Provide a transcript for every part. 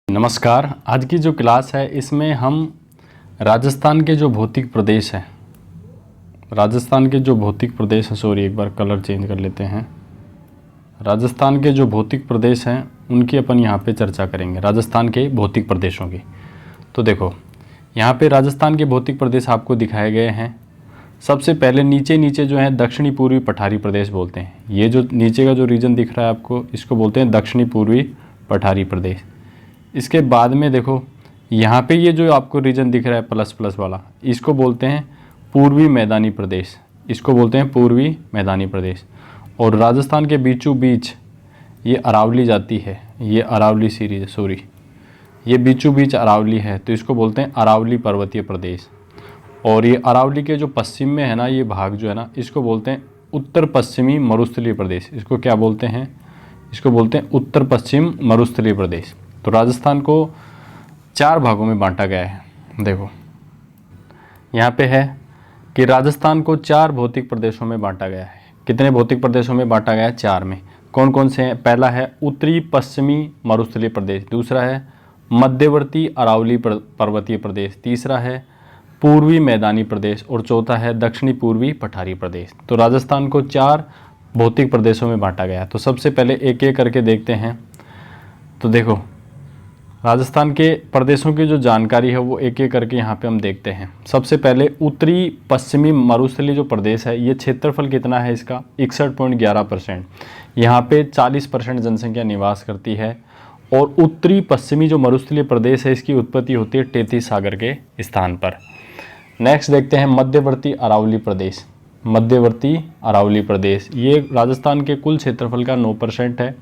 नमस्कार। आज की जो क्लास है इसमें हम राजस्थान के जो भौतिक प्रदेश हैं सॉरी एक बार कलर चेंज कर लेते हैं। राजस्थान के जो भौतिक प्रदेश हैं उनकी अपन यहाँ पे चर्चा करेंगे, राजस्थान के भौतिक प्रदेशों की। तो देखो यहाँ पे राजस्थान के भौतिक प्रदेश आपको दिखाए गए हैं। सबसे पहले नीचे जो है दक्षिणी पूर्वी पठारी प्रदेश बोलते हैं। ये जो नीचे का जो रीजन दिख रहा है आपको, इसको बोलते हैं दक्षिणी पूर्वी पठारी प्रदेश। इसके बाद में देखो यहाँ पे ये जो आपको रीजन दिख रहा है प्लस प्लस वाला, इसको बोलते हैं पूर्वी मैदानी प्रदेश। इसको बोलते हैं पूर्वी मैदानी प्रदेश। और राजस्थान के बीचों बीच ये अरावली जाती है, ये अरावली सीरीज सॉरी ये बीचों बीच अरावली है, तो इसको बोलते हैं अरावली पर्वतीय प्रदेश। और ये अरावली के जो पश्चिम में है ना ये भाग जो है ना, इसको बोलते हैं उत्तर पश्चिमी मरुस्थलीय प्रदेश। इसको क्या बोलते हैं? इसको बोलते हैं उत्तर पश्चिम मरुस्थलीय प्रदेश। तो राजस्थान को 4 भागों में बांटा गया है। देखो यहाँ पे है कि राजस्थान को 4 भौतिक प्रदेशों में बांटा गया है। कितने भौतिक प्रदेशों में बांटा गया है? 4 में। कौन कौन से हैं? पहला है उत्तरी पश्चिमी मरुस्थलीय प्रदेश, दूसरा है मध्यवर्ती अरावली पर्वतीय प्रदेश, तीसरा है पूर्वी मैदानी प्रदेश और चौथा है दक्षिणी पूर्वी पठारी प्रदेश। तो राजस्थान को 4 भौतिक प्रदेशों में बांटा गया है। तो सबसे पहले एक एक करके देखते हैं। तो देखो राजस्थान के प्रदेशों की जो जानकारी है वो एक एक करके यहाँ पे हम देखते हैं। सबसे पहले उत्तरी पश्चिमी मरुस्थलीय जो प्रदेश है, ये क्षेत्रफल कितना है इसका? 61.11%। यहाँ पे 40% जनसंख्या निवास करती है। और उत्तरी पश्चिमी जो मरुस्थलीय प्रदेश है इसकी उत्पत्ति होती है टेथीस सागर के स्थान पर। नेक्स्ट देखते हैं मध्यवर्ती अरावली प्रदेश। मध्यवर्ती अरावली प्रदेश ये राजस्थान के कुल क्षेत्रफल का 9% है।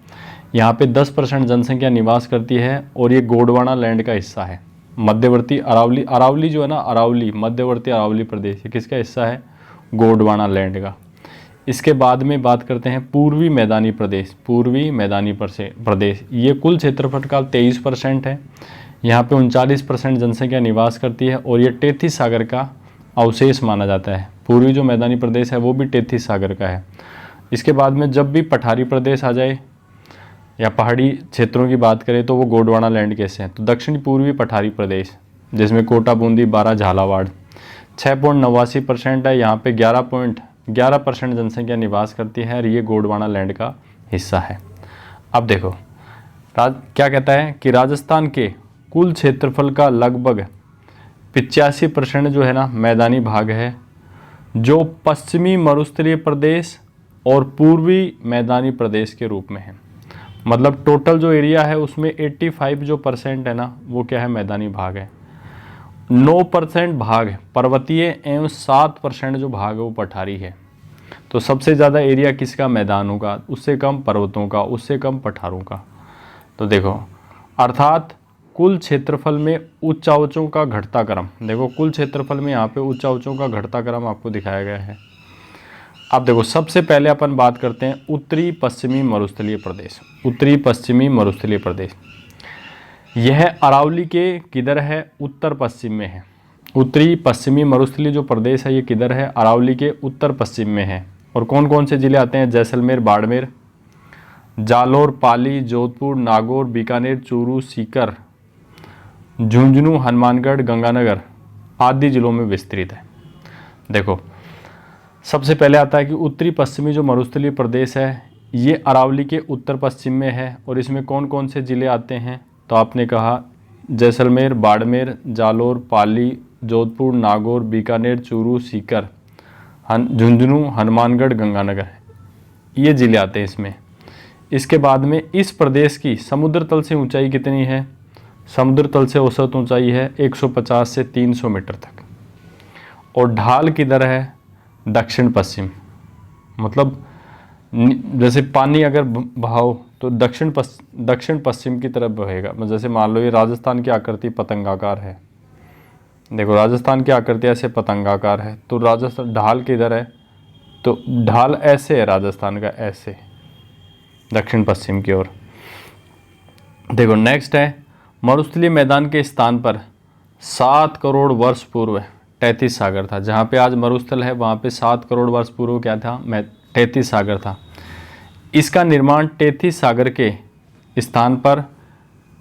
यहाँ पे 10% जनसंख्या निवास करती है और ये गोंडवाना लैंड का हिस्सा है। मध्यवर्ती अरावली जो है ना, अरावली मध्यवर्ती अरावली प्रदेश ये किसका हिस्सा है? गोंडवाना लैंड का। इसके बाद में बात करते हैं पूर्वी मैदानी प्रदेश। पूर्वी मैदानी प्रदेश ये कुल क्षेत्रफल का 23% है। यहाँ पे 39% जनसंख्या निवास करती है और ये टेथीस सागर का अवशेष माना जाता है। पूर्वी जो मैदानी प्रदेश है वो भी टेथीस सागर का है। इसके बाद में जब भी पठारी प्रदेश आ जाए या पहाड़ी क्षेत्रों की बात करें तो वो गोंडवाना लैंड कैसे हैं? तो दक्षिण पूर्वी पठारी प्रदेश जिसमें कोटा, बूंदी, बारां, झालावाड़ 6.89% है। यहाँ पे 11% जनसंख्या निवास करती है और ये गोंडवाना लैंड का हिस्सा है। अब देखो क्या कहता है कि राजस्थान के कुल क्षेत्रफल का लगभग 85% जो है ना मैदानी भाग है, जो पश्चिमी मरुस्थलीय प्रदेश और पूर्वी मैदानी प्रदेश के रूप में है। मतलब टोटल जो एरिया है उसमें 85 जो % है ना वो क्या है? मैदानी भाग है। 9% भाग पर्वतीय एवं 7% जो भाग है वो पठारी है। तो सबसे ज़्यादा एरिया किसका? मैदानों का, उससे कम पर्वतों का, उससे कम पठारों का। तो देखो अर्थात कुल क्षेत्रफल में ऊंचाइयों का घटता क्रम, देखो कुल क्षेत्रफल में यहाँ पे ऊंचाइयों का घटता क्रम आपको दिखाया गया है। अब देखो सबसे पहले अपन बात करते हैं उत्तरी पश्चिमी मरुस्थलीय प्रदेश। उत्तरी पश्चिमी मरुस्थलीय प्रदेश यह अरावली के किधर है? उत्तर पश्चिम में है। उत्तरी पश्चिमी मरुस्थलीय जो प्रदेश है ये किधर है? अरावली के उत्तर पश्चिम में है। और कौन कौन से जिले आते हैं? जैसलमेर, बाड़मेर, जालोर, पाली, जोधपुर, नागौर, बीकानेर, चूरू, सीकर, झुंझुनू, हनुमानगढ़, गंगानगर आदि जिलों में विस्तृत है। देखो सबसे पहले आता है कि उत्तरी पश्चिमी जो मरुस्थलीय प्रदेश है ये अरावली के उत्तर पश्चिम में है। और इसमें कौन कौन से ज़िले आते हैं? तो आपने कहा जैसलमेर, बाड़मेर, जालोर, पाली, जोधपुर, नागौर, बीकानेर, चूरू, सीकर, झुंझुनू, हनुमानगढ़, गंगानगर ये ज़िले आते हैं इसमें। इसके बाद में इस प्रदेश की समुद्र तल से ऊंचाई कितनी है? समुद्र तल से औसत ऊंचाई है 150 से 300 मीटर तक। और ढाल किधर है? दक्षिण पश्चिम। मतलब जैसे पानी अगर बहाव तो दक्षिण पश्चिम की तरफ बहेगा। जैसे मान लो ये राजस्थान की आकृति पतंगाकार है। देखो राजस्थान की आकृति ऐसे पतंगाकार है, तो राजस्थान ढाल किधर है? तो ढाल ऐसे है राजस्थान का, ऐसे दक्षिण पश्चिम की ओर। देखो नेक्स्ट है मरुस्थलीय मैदान के स्थान पर 7 करोड़ वर्ष पूर्व टेथीस सागर था। जहाँ पे आज मरुस्थल है वहाँ पे 7 करोड़ वर्ष पूर्व क्या था? टेथीस सागर था। इसका निर्माण टेथीस सागर के स्थान पर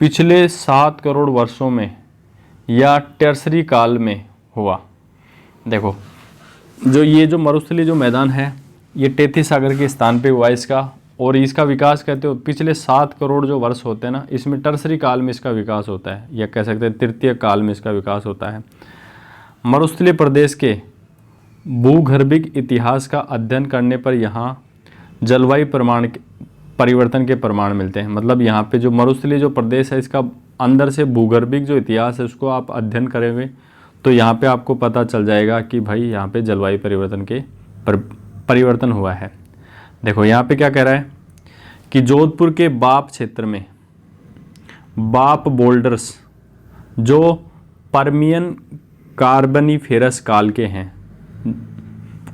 पिछले 7 करोड़ वर्षों में या टर्सरी काल में हुआ। देखो जो मरुस्थलीय जो मैदान है ये टेथी सागर के स्थान पे हुआ इसका, और इसका विकास कहते हो पिछले 7 करोड़ जो वर्ष होते हैं ना, इसमें टर्सरी काल में इसका विकास होता है, या कह सकते हैं तृतीय काल में इसका विकास होता है। मरुस्थलीय प्रदेश के भूगर्भिक इतिहास का अध्ययन करने पर यहाँ जलवायु परिवर्तन के प्रमाण मिलते हैं। मतलब यहाँ पे जो मरुस्थलीय जो प्रदेश है इसका अंदर से भूगर्भिक जो इतिहास है उसको आप अध्ययन करेंगे तो यहाँ पे आपको पता चल जाएगा कि भाई यहाँ पे जलवायु परिवर्तन के परिवर्तन हुआ है। देखो यहाँ पे क्या कह रहा है कि जोधपुर के बाप क्षेत्र में बाप बोल्डर्स जो पर्मियन कार्बनीफेरस काल के हैं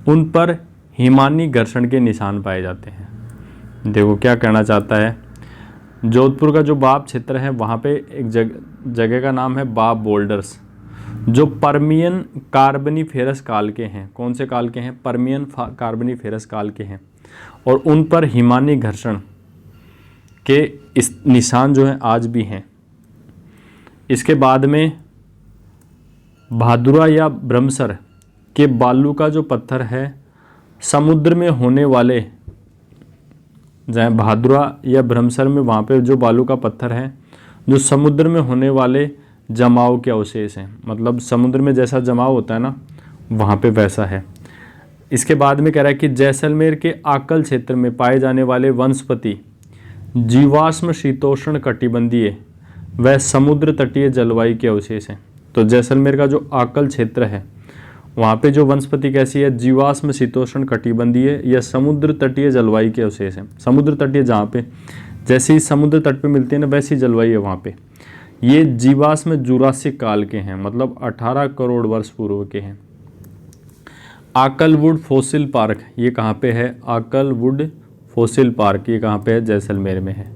उन पर हिमानी घर्षण के निशान पाए जाते हैं। देखो क्या कहना चाहता है, जोधपुर का जो बाप क्षेत्र है वहाँ पे एक जगह का नाम है बाप बोल्डर्स जो पर्मियन कार्बनीफेरस काल के हैं। कौन से काल के हैं? पर्मियन कार्बनीफेरस काल के हैं, और उन पर हिमानी घर्षण के इस निशान जो हैं आज भी हैं। इसके बाद में भादुरा या ब्रह्मसर के बालू का जो पत्थर है समुद्र में होने वाले, जहाँ भादुरा या ब्रह्मसर में वहाँ पे जो बालू का पत्थर है जो समुद्र में होने वाले जमाव के अवशेष हैं। मतलब समुद्र में जैसा जमाव होता है ना वहाँ पे वैसा है। इसके बाद में कह रहा है कि जैसलमेर के आकल क्षेत्र में पाए जाने वाले वनस्पति जीवाश्म शीतोष्ण कटिबंधीय व समुद्र तटीय जलवायु के अवशेष हैं। तो जैसलमेर का जो आकल क्षेत्र है वहाँ पे जो वनस्पति कैसी है? जीवाश्म शीतोष्ण कटिबंधीय या समुद्र तटीय जलवायु के अवशेष हैं। समुद्र तटीय जहाँ पे जैसे ही समुद्र तट पे मिलती है ना वैसी जलवायु है वहाँ पे। ये जीवाश्म जुरासिक काल के हैं, मतलब 18 करोड़ वर्ष पूर्व के हैं। आकलवुड फॉसिल पार्क ये कहाँ पे है? आकलवुड फॉसिल पार्क ये कहाँ पे है? जैसलमेर में है।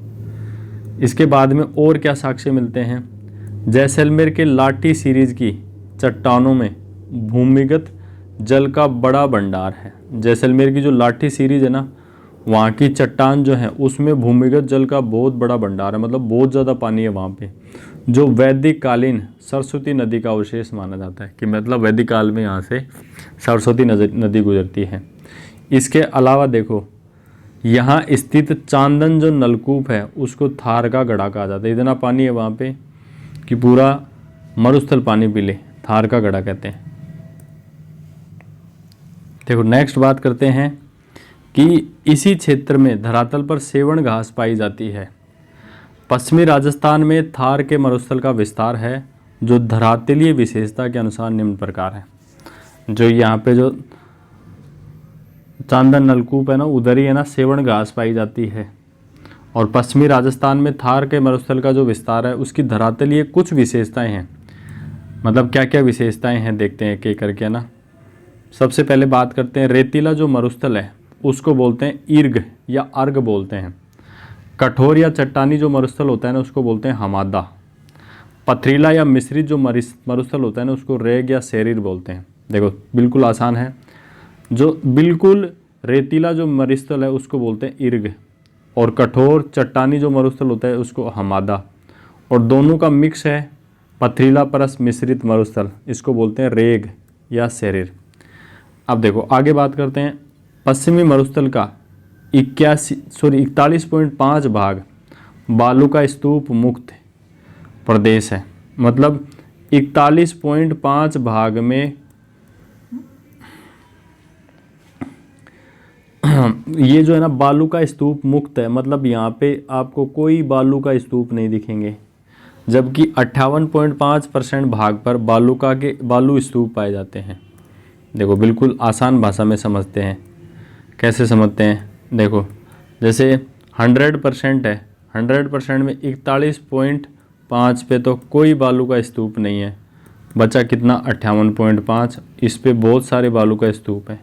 इसके बाद में और क्या साक्ष्य मिलते हैं? जैसलमेर के लाठी सीरीज की चट्टानों में भूमिगत जल का बड़ा भंडार है। जैसलमेर की जो लाठी सीरीज है ना वहाँ की चट्टान जो है उसमें भूमिगत जल का बहुत बड़ा भंडार है, मतलब बहुत ज़्यादा पानी है वहाँ पे, जो वैदिक कालीन सरस्वती नदी का अवशेष माना जाता है। कि मतलब वैदिक काल में यहाँ से सरस्वती नदी गुजरती है। इसके अलावा देखो यहाँ स्थित चांदन जो नलकूप है उसको थार का गढ़ा कहा जाता है। इतना पानी है वहाँ पे कि पूरा मरुस्थल पानी पी ले, थार का गढ़ा कहते हैं। देखो नेक्स्ट बात करते हैं कि इसी क्षेत्र में धरातल पर सेवण घास पाई जाती है। पश्चिमी राजस्थान में थार के मरुस्थल का विस्तार है जो धरातलीय विशेषता के अनुसार निम्न प्रकार है। जो यहाँ पे जो चांदन नलकूप है ना उधर ही है ना सेवण घास पाई जाती है। और पश्चिमी राजस्थान में थार के मरुस्थल का जो विस्तार है उसकी धरातलीय कुछ विशेषताएं हैं। मतलब क्या क्या विशेषताएं हैं देखते हैं एक करके ना। सबसे पहले बात करते हैं रेतीला जो मरुस्थल है उसको बोलते हैं ईर्ग या अर्ग बोलते हैं। कठोर या चट्टानी जो मरुस्थल होता है ना उसको बोलते हैं हमादा। पथरीला या मिश्रित जो मरुस्थल होता है ना उसको रेग या सेरीर बोलते हैं। देखो बिल्कुल आसान है। जो बिल्कुल रेतीला जो मरुस्थल है उसको बोलते हैं ईर्ग, और कठोर चट्टानी जो मरुस्थल होता है उसको हमादा, और दोनों का मिक्स है पथरीला परस मिश्रित मरुस्थल, इसको बोलते हैं रेग या सेरीर। अब देखो आगे बात करते हैं। पश्चिमी मरुस्थल का 41.5 भाग बालू का स्तूप मुक्त प्रदेश है। मतलब 41.5 भाग में ये जो है ना बालू का स्तूप मुक्त है। मतलब यहाँ पे आपको कोई बालू का स्तूप नहीं दिखेंगे, जबकि 58.5% भाग पर बालू स्तूप पाए जाते हैं। देखो बिल्कुल आसान भाषा में समझते हैं। कैसे समझते हैं? देखो जैसे 100% है, 100% में 41.5 पे तो कोई बालू का स्तूप नहीं है, बचा कितना 58.5। इस पे बहुत सारे बालू का स्तूप है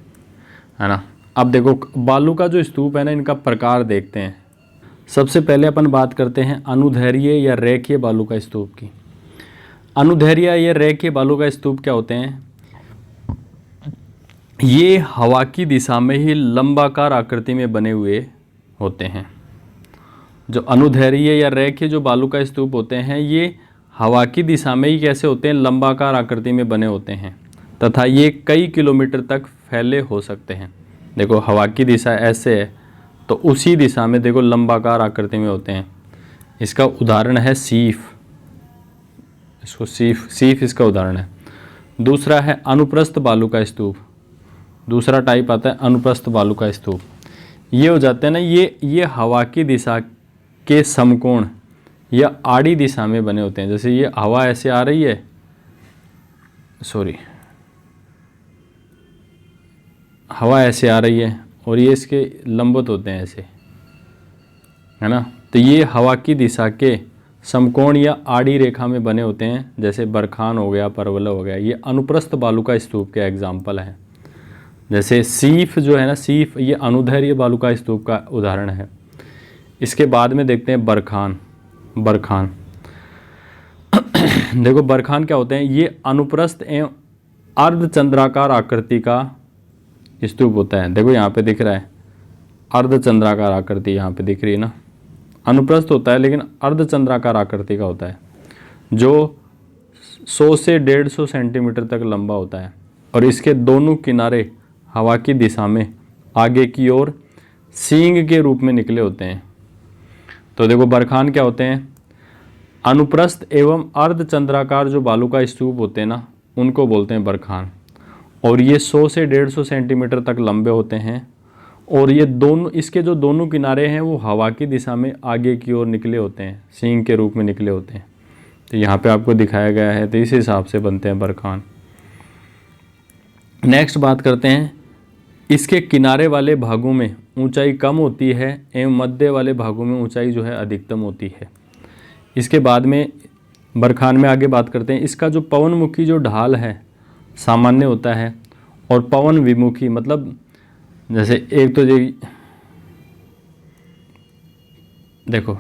ना। अब देखो बालू का जो स्तूप है ना इनका प्रकार देखते हैं। सबसे पहले अपन बात करते हैं अनुदैर्घ्य या रेखीय बालू का स्तूप की। अनुदैर्घ्य या रेखीय बालू का स्तूप क्या होते हैं? ये हवा की दिशा में ही लंबाकार आकृति में बने हुए होते हैं। जो अनुदैर्घ्य या रेखीय जो बालू का स्तूप होते हैं ये हवा की दिशा में ही कैसे होते हैं, लंबाकार आकृति में बने होते हैं तथा ये कई किलोमीटर तक फैले हो सकते हैं। देखो हवा की दिशा ऐसे है तो उसी दिशा में देखो लंबाकार आकृति में होते हैं। इसका उदाहरण है सीफ, इसको सीफ इसका उदाहरण है। दूसरा है अनुप्रस्थ बालू का स्तूप, दूसरा टाइप आता है अनुप्रस्थ बालू का स्तूप। ये हो जाते हैं ना, ये हवा की दिशा के समकोण या आड़ी दिशा में बने होते हैं। जैसे ये हवा ऐसे आ रही है, हवा ऐसे आ रही है और ये इसके लंबवत होते हैं ऐसे, है ना। तो ये हवा की दिशा के समकोण या आड़ी रेखा में बने होते हैं, जैसे बरखान हो गया, परवल हो गया। ये अनुप्रस्थ बालू का स्तूप के एग्जाम्पल है। जैसे सीफ जो है ना, सीफ ये अनुदैर्घ्य बालू का स्तूप का उदाहरण है। इसके बाद में देखते हैं बरखान। देखो बरखान क्या होते हैं, ये अनुप्रस्थ एवं अर्धचंद्राकार आकृति का स्तूप होता है। देखो यहाँ पे दिख रहा है अर्धचंद्राकार आकृति, यहाँ पे दिख रही है ना। अनुप्रस्थ होता है लेकिन अर्धचंद्राकार आकृति का होता है, जो 100 से 150 सेंटीमीटर तक लंबा होता है और इसके दोनों किनारे हवा की दिशा में आगे की ओर सींग के रूप में निकले होते हैं। तो देखो बरखान क्या होते हैं, अनुप्रस्थ एवं अर्धचंद्राकार जो बालू का स्तूप होते हैं ना, उनको बोलते हैं बरखान। और ये 100 से 150 सेंटीमीटर तक लंबे होते हैं और ये दोनों, इसके जो दोनों किनारे हैं वो हवा की दिशा में आगे की ओर निकले होते हैं, सींग के रूप में निकले होते हैं। तो यहाँ पे आपको दिखाया गया है, तो इस हिसाब से बनते हैं बरखान। नेक्स्ट बात करते हैं, इसके किनारे वाले भागों में ऊंचाई कम होती है एवं मध्य वाले भागों में ऊंचाई जो है अधिकतम होती है। इसके बाद में बरखान में आगे बात करते हैं, इसका जो पवनमुखी जो ढाल है सामान्य होता है और पवन विमुखी, मतलब जैसे एक तो देखो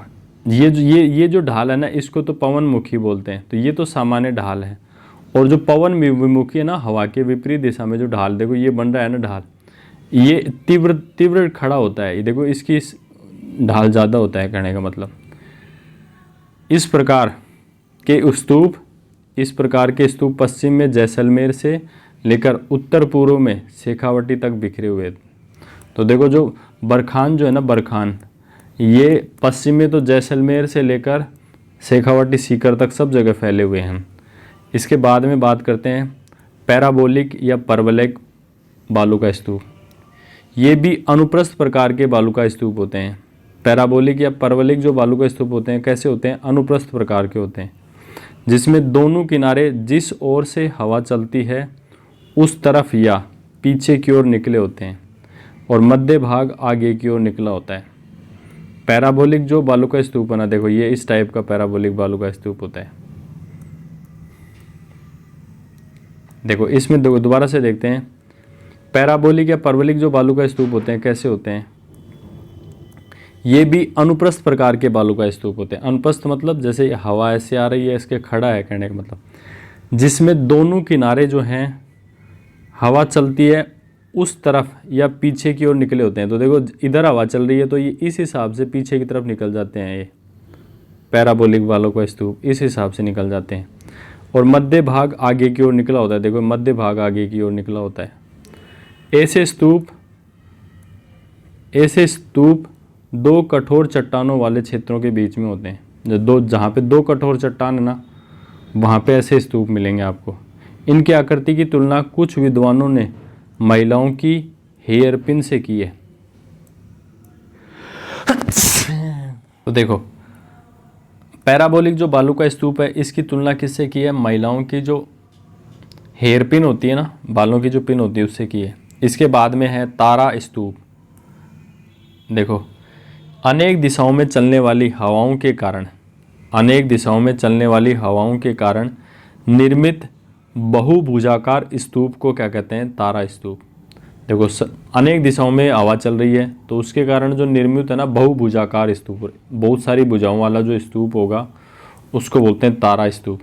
ये जो ढाल है ना, इसको तो पवनमुखी बोलते हैं, तो ये तो सामान्य ढाल है। और जो पवन विमुखी है ना, हवा के विपरीत दिशा में जो ढाल, देखो ये बन रहा है ना ढाल, ये तीव्र खड़ा होता है। ये देखो इसकी ढाल ज़्यादा होता है, कहने का मतलब। इस प्रकार के स्तूप पश्चिम में जैसलमेर से लेकर उत्तर पूर्व में शेखावटी तक बिखरे हुए। तो देखो जो बरखान जो है ना, बरखान ये पश्चिम में तो जैसलमेर से लेकर शेखावटी सीकर तक सब जगह फैले हुए हैं। इसके बाद में बात करते हैं पैराबोलिक या परवलैक बालू का स्तूप। ये भी अनुप्रस्थ प्रकार के बालू का स्तूप होते हैं। पैराबोलिक या परवलिक जो बालू का स्तूप होते हैं कैसे होते हैं, अनुप्रस्थ प्रकार के होते हैं, जिसमें दोनों किनारे जिस ओर से हवा चलती है उस तरफ या पीछे की ओर निकले होते हैं और मध्य भाग आगे की ओर निकला होता है। पैराबोलिक जो बालू का स्तूप बना, देखो ये इस टाइप का पैराबोलिक बालू का स्तूप होता है। देखो इसमें दोबारा से देखते हैं, पैराबोलिक या परवलिक जो बालू का स्तूप होते हैं कैसे होते हैं। ये भी अनुप्रस्थ प्रकार के बालू का स्तूप होते हैं। अनुप्रस्थ मतलब जैसे हवा ऐसे आ रही है, इसके खड़ा है, कहने का मतलब, जिसमें दोनों किनारे जो हैं हवा चलती है उस तरफ या पीछे की ओर निकले होते हैं। तो देखो इधर हवा चल रही है तो ये इस हिसाब से पीछे की तरफ निकल जाते हैं। ये पैराबोलिक बालू का स्तूप इस हिसाब से निकल जाते हैं और मध्य भाग आगे की ओर निकला होता है। देखो मध्य भाग आगे की ओर निकला होता है। ऐसे स्तूप दो कठोर चट्टानों वाले क्षेत्रों के बीच में होते हैं। जहाँ पे दो कठोर चट्टान है ना, वहाँ पे ऐसे स्तूप मिलेंगे आपको। इनकी आकृति की तुलना कुछ विद्वानों ने महिलाओं की हेयर पिन से की है। तो देखो पैराबोलिक जो बालू का स्तूप है इसकी तुलना किससे की है, महिलाओं की जो हेयर पिन होती है ना, बालों की जो पिन होती है उससे की है। इसके बाद में है तारा स्तूप। देखो अनेक दिशाओं में चलने वाली हवाओं के कारण निर्मित बहुभुजाकार स्तूप को क्या कहते हैं, तारा स्तूप। देखो अनेक दिशाओं में हवा चल रही है तो उसके कारण जो निर्मित है ना बहुभुजाकार स्तूप, बहुत सारी भुजाओं वाला जो स्तूप होगा उसको बोलते हैं तारा स्तूप।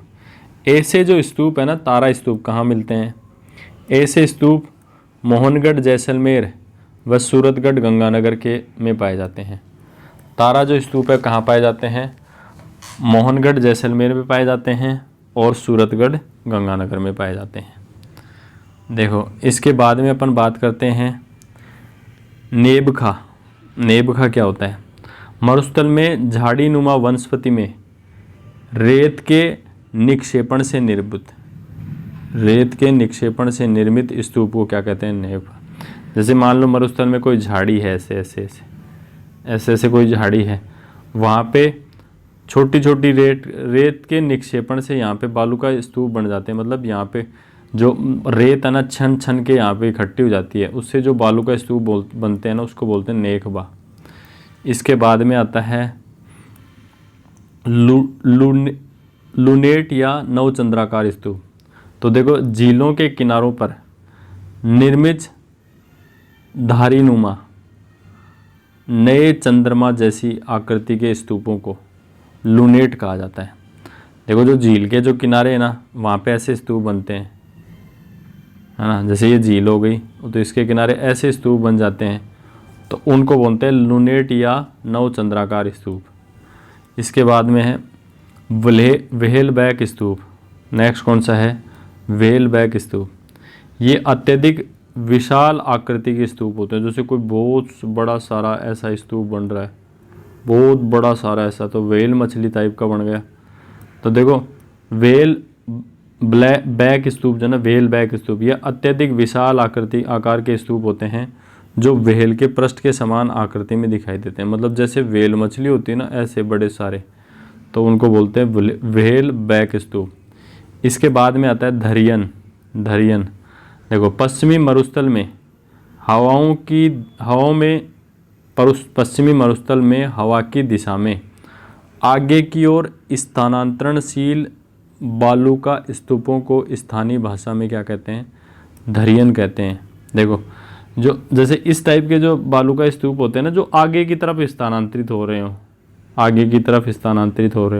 ऐसे जो स्तूप है ना तारा स्तूप कहाँ मिलते हैं, ऐसे स्तूप मोहनगढ़, जैसलमेर व सूरतगढ़, गंगानगर के में पाए जाते हैं। तारा जो स्तूप है कहाँ पाए जाते हैं? मोहनगढ़ जैसलमेर में पाए जाते हैं और सूरतगढ़ गंगानगर में पाए जाते हैं। देखो इसके बाद में अपन बात करते हैं नेबखा। नेबखा क्या होता है? मरुस्थल में झाड़ी नुमा वनस्पति में रेत के निक्षेपण से निर्मित स्तूप को क्या कहते हैं? नेबखा। जैसे मान लो मरुस्थल में कोई झाड़ी है, ऐसे कोई झाड़ी है, वहाँ पे छोटी छोटी रेत के निक्षेपण से यहाँ पे बालू का स्तूप बन जाते हैं। मतलब यहाँ पे जो रेत है ना छन छन के यहाँ पे इकट्ठी हो जाती है, उससे जो बालू का स्तूप बनते हैं ना, उसको बोलते हैं नेकबा। इसके बाद में आता है लूनेट या नवचंद्राकार स्तूप। तो देखो झीलों के किनारों पर निर्मित धारीनुमा नए चंद्रमा जैसी आकृति के स्तूपों को लूनेट कहा जाता है। देखो जो झील के जो किनारे हैं ना, वहाँ पे ऐसे स्तूप बनते हैं, है ना। जैसे ये झील हो गई तो इसके किनारे ऐसे स्तूप बन जाते हैं, तो उनको बोलते हैं लूनेट या नवचंद्राकार स्तूप। इसके बाद में है व्हेलबैक स्तूप। नेक्स्ट कौन सा है? व्हेलबैक स्तूप। ये अत्यधिक विशाल आकृति के स्तूप होते हैं। जैसे कोई बहुत बड़ा सारा ऐसा स्तूप बन रहा है, बहुत बड़ा सारा ऐसा, तो व्हेल मछली टाइप का बन गया। तो देखो बैक स्तूप जो ना, व्हेल बैक स्तूप, ये अत्यधिक विशाल आकार के स्तूप होते हैं जो व्हेल के पृष्ठ के समान आकृति में दिखाई देते हैं। मतलब जैसे व्हेल मछली होती है ना, ऐसे बड़े सारे, तो उनको बोलते हैं व्हेल बैक स्तूप। इसके बाद में आता है धरियन। देखो पश्चिमी मरुस्थल में हवा की दिशा में आगे की ओर स्थानांतरणशील बालू का स्तूपों को स्थानीय भाषा में क्या कहते हैं? धरियन कहते हैं। देखो जो जैसे इस टाइप के जो बालू का स्तूप होते हैं ना, जो आगे की तरफ स्थानांतरित हो रहे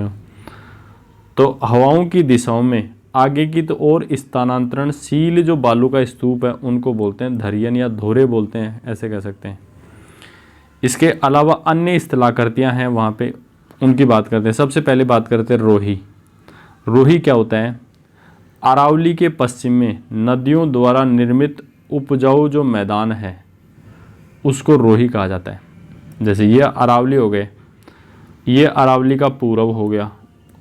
हो, तो हवाओं की दिशाओं में आगे की तो और स्थानांतरणशील जो बालू का स्तूप है उनको बोलते हैं धरियन या धोरे बोलते हैं, ऐसे कह सकते हैं। इसके अलावा अन्य स्थलाकृतियाँ हैं वहाँ पे, उनकी बात करते हैं। सबसे पहले बात करते हैं रोही। रोही क्या होता है? अरावली के पश्चिम में नदियों द्वारा निर्मित उपजाऊ जो मैदान है उसको रोही कहा जाता है। जैसे ये अरावली हो गए, ये अरावली का पूर्व हो गया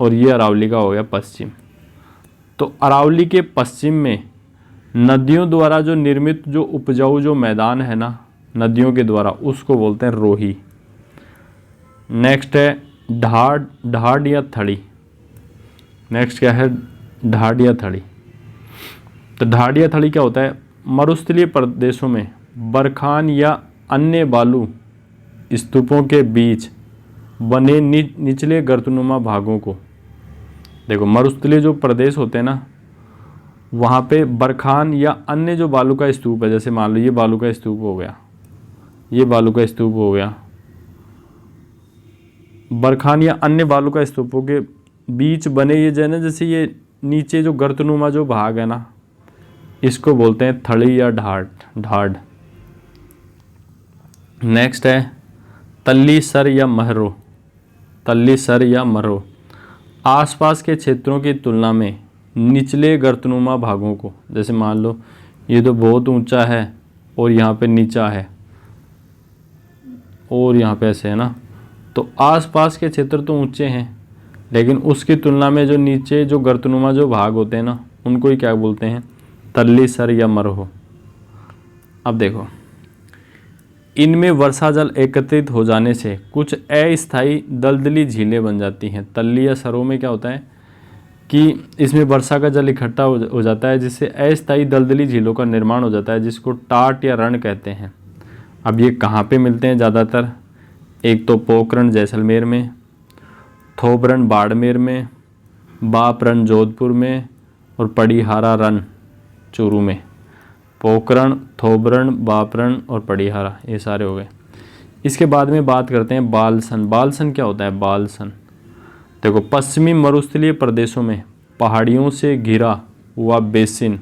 और ये अरावली का हो गया पश्चिम। तो अरावली के पश्चिम में नदियों द्वारा जो निर्मित जो उपजाऊ जो मैदान है ना, नदियों के द्वारा, उसको बोलते हैं रोही। नेक्स्ट है ढाड या थड़ी। नेक्स्ट क्या है? ढाड या थड़ी। तो ढाड या थड़ी क्या होता है? मरुस्थलीय प्रदेशों में बरखान या अन्य बालू स्तूपों के बीच बने निचले गर्तनुमा भागों को, देखो मरुस्थलीय जो प्रदेश होते हैं ना, वहाँ पे बरखान या अन्य जो बालू का स्तूप है, जैसे मान लो ये बालू का स्तूप हो गया, ये बालू का स्तूप हो गया, बरखान या अन्य बालू का स्तूपों के बीच बने ये जो है ना, जैसे ये नीचे जो गर्तनुमा जो भाग है ना, इसको बोलते हैं थड़ी या ढाड। नेक्स्ट है तल्ली सर या महरो। आसपास के क्षेत्रों की तुलना में निचले गर्तनुमा भागों को, जैसे मान लो ये तो बहुत ऊंचा है और यहाँ पे नीचा है और यहाँ पे ऐसे है ना, तो आसपास के क्षेत्र तो ऊंचे हैं, लेकिन उसकी तुलना में जो नीचे जो गर्तनुमा जो भाग होते हैं ना, उनको ही क्या बोलते हैं? तल्ली सर या मरहो। अब देखो इनमें वर्षा जल एकत्रित हो जाने से कुछ अस्थायी दलदली झीलें बन जाती हैं। तल्ली या सरों में क्या होता है कि इसमें वर्षा का जल इकट्ठा हो जाता है, जिससे अस्थायी दलदली झीलों का निर्माण हो जाता है, जिसको टाट या रण कहते हैं। अब ये कहाँ पे मिलते हैं ज़्यादातर? एक तो पोखरण जैसलमेर में, थोबरण बाड़मेर में, बापरन जोधपुर में और पड़ीहारा रन चूरू में। पोखरण, थोबरण, बापरन और पड़ीहारा, ये सारे हो गए। इसके बाद में बात करते हैं बालसन। बालसन क्या होता है? बालसन देखो पश्चिमी मरुस्थलीय प्रदेशों में पहाड़ियों से घिरा हुआ बेसिन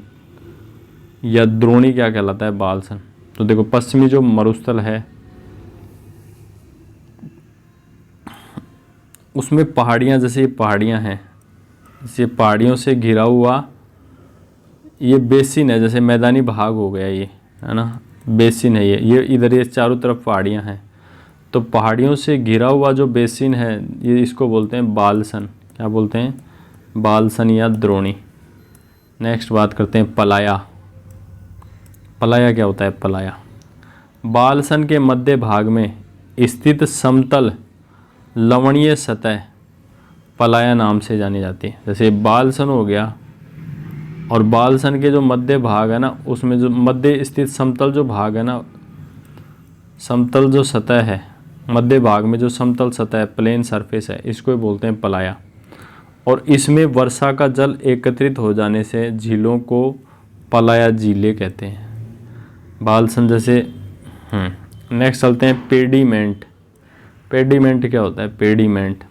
या द्रोणी क्या कहलाता है? बालसन। तो देखो पश्चिमी जो मरुस्थल है उसमें पहाड़ियाँ, जैसे ये पहाड़ियाँ हैं, जैसे पहाड़ियों से घिरा हुआ ये बेसिन है, जैसे मैदानी भाग हो गया ये, है ना, बेसिन है ये इधर ये चारों तरफ पहाड़ियाँ हैं, तो पहाड़ियों से घिरा हुआ जो बेसिन है ये इसको बोलते हैं बालसन। क्या बोलते हैं? बालसन या द्रोणी। नेक्स्ट बात करते हैं पलाया। पलाया क्या होता है? पलाया बालसन के मध्य भाग में स्थित समतल लवणीय सतह पलाया नाम से जानी जाती है। जैसे बालसन हो गया, और बालसन के जो मध्य भाग है ना, उसमें जो मध्य स्थित समतल जो भाग है ना, समतल जो सतह है, मध्य भाग में जो समतल सतह है, प्लेन सरफेस है, इसको ही बोलते हैं पलाया। और इसमें वर्षा का जल एकत्रित हो जाने से झीलों को पलाया झीलें कहते हैं। बालसन जैसे नेक्स्ट चलते हैं पेडीमेंट। पेडीमेंट क्या होता है? पेडीमेंट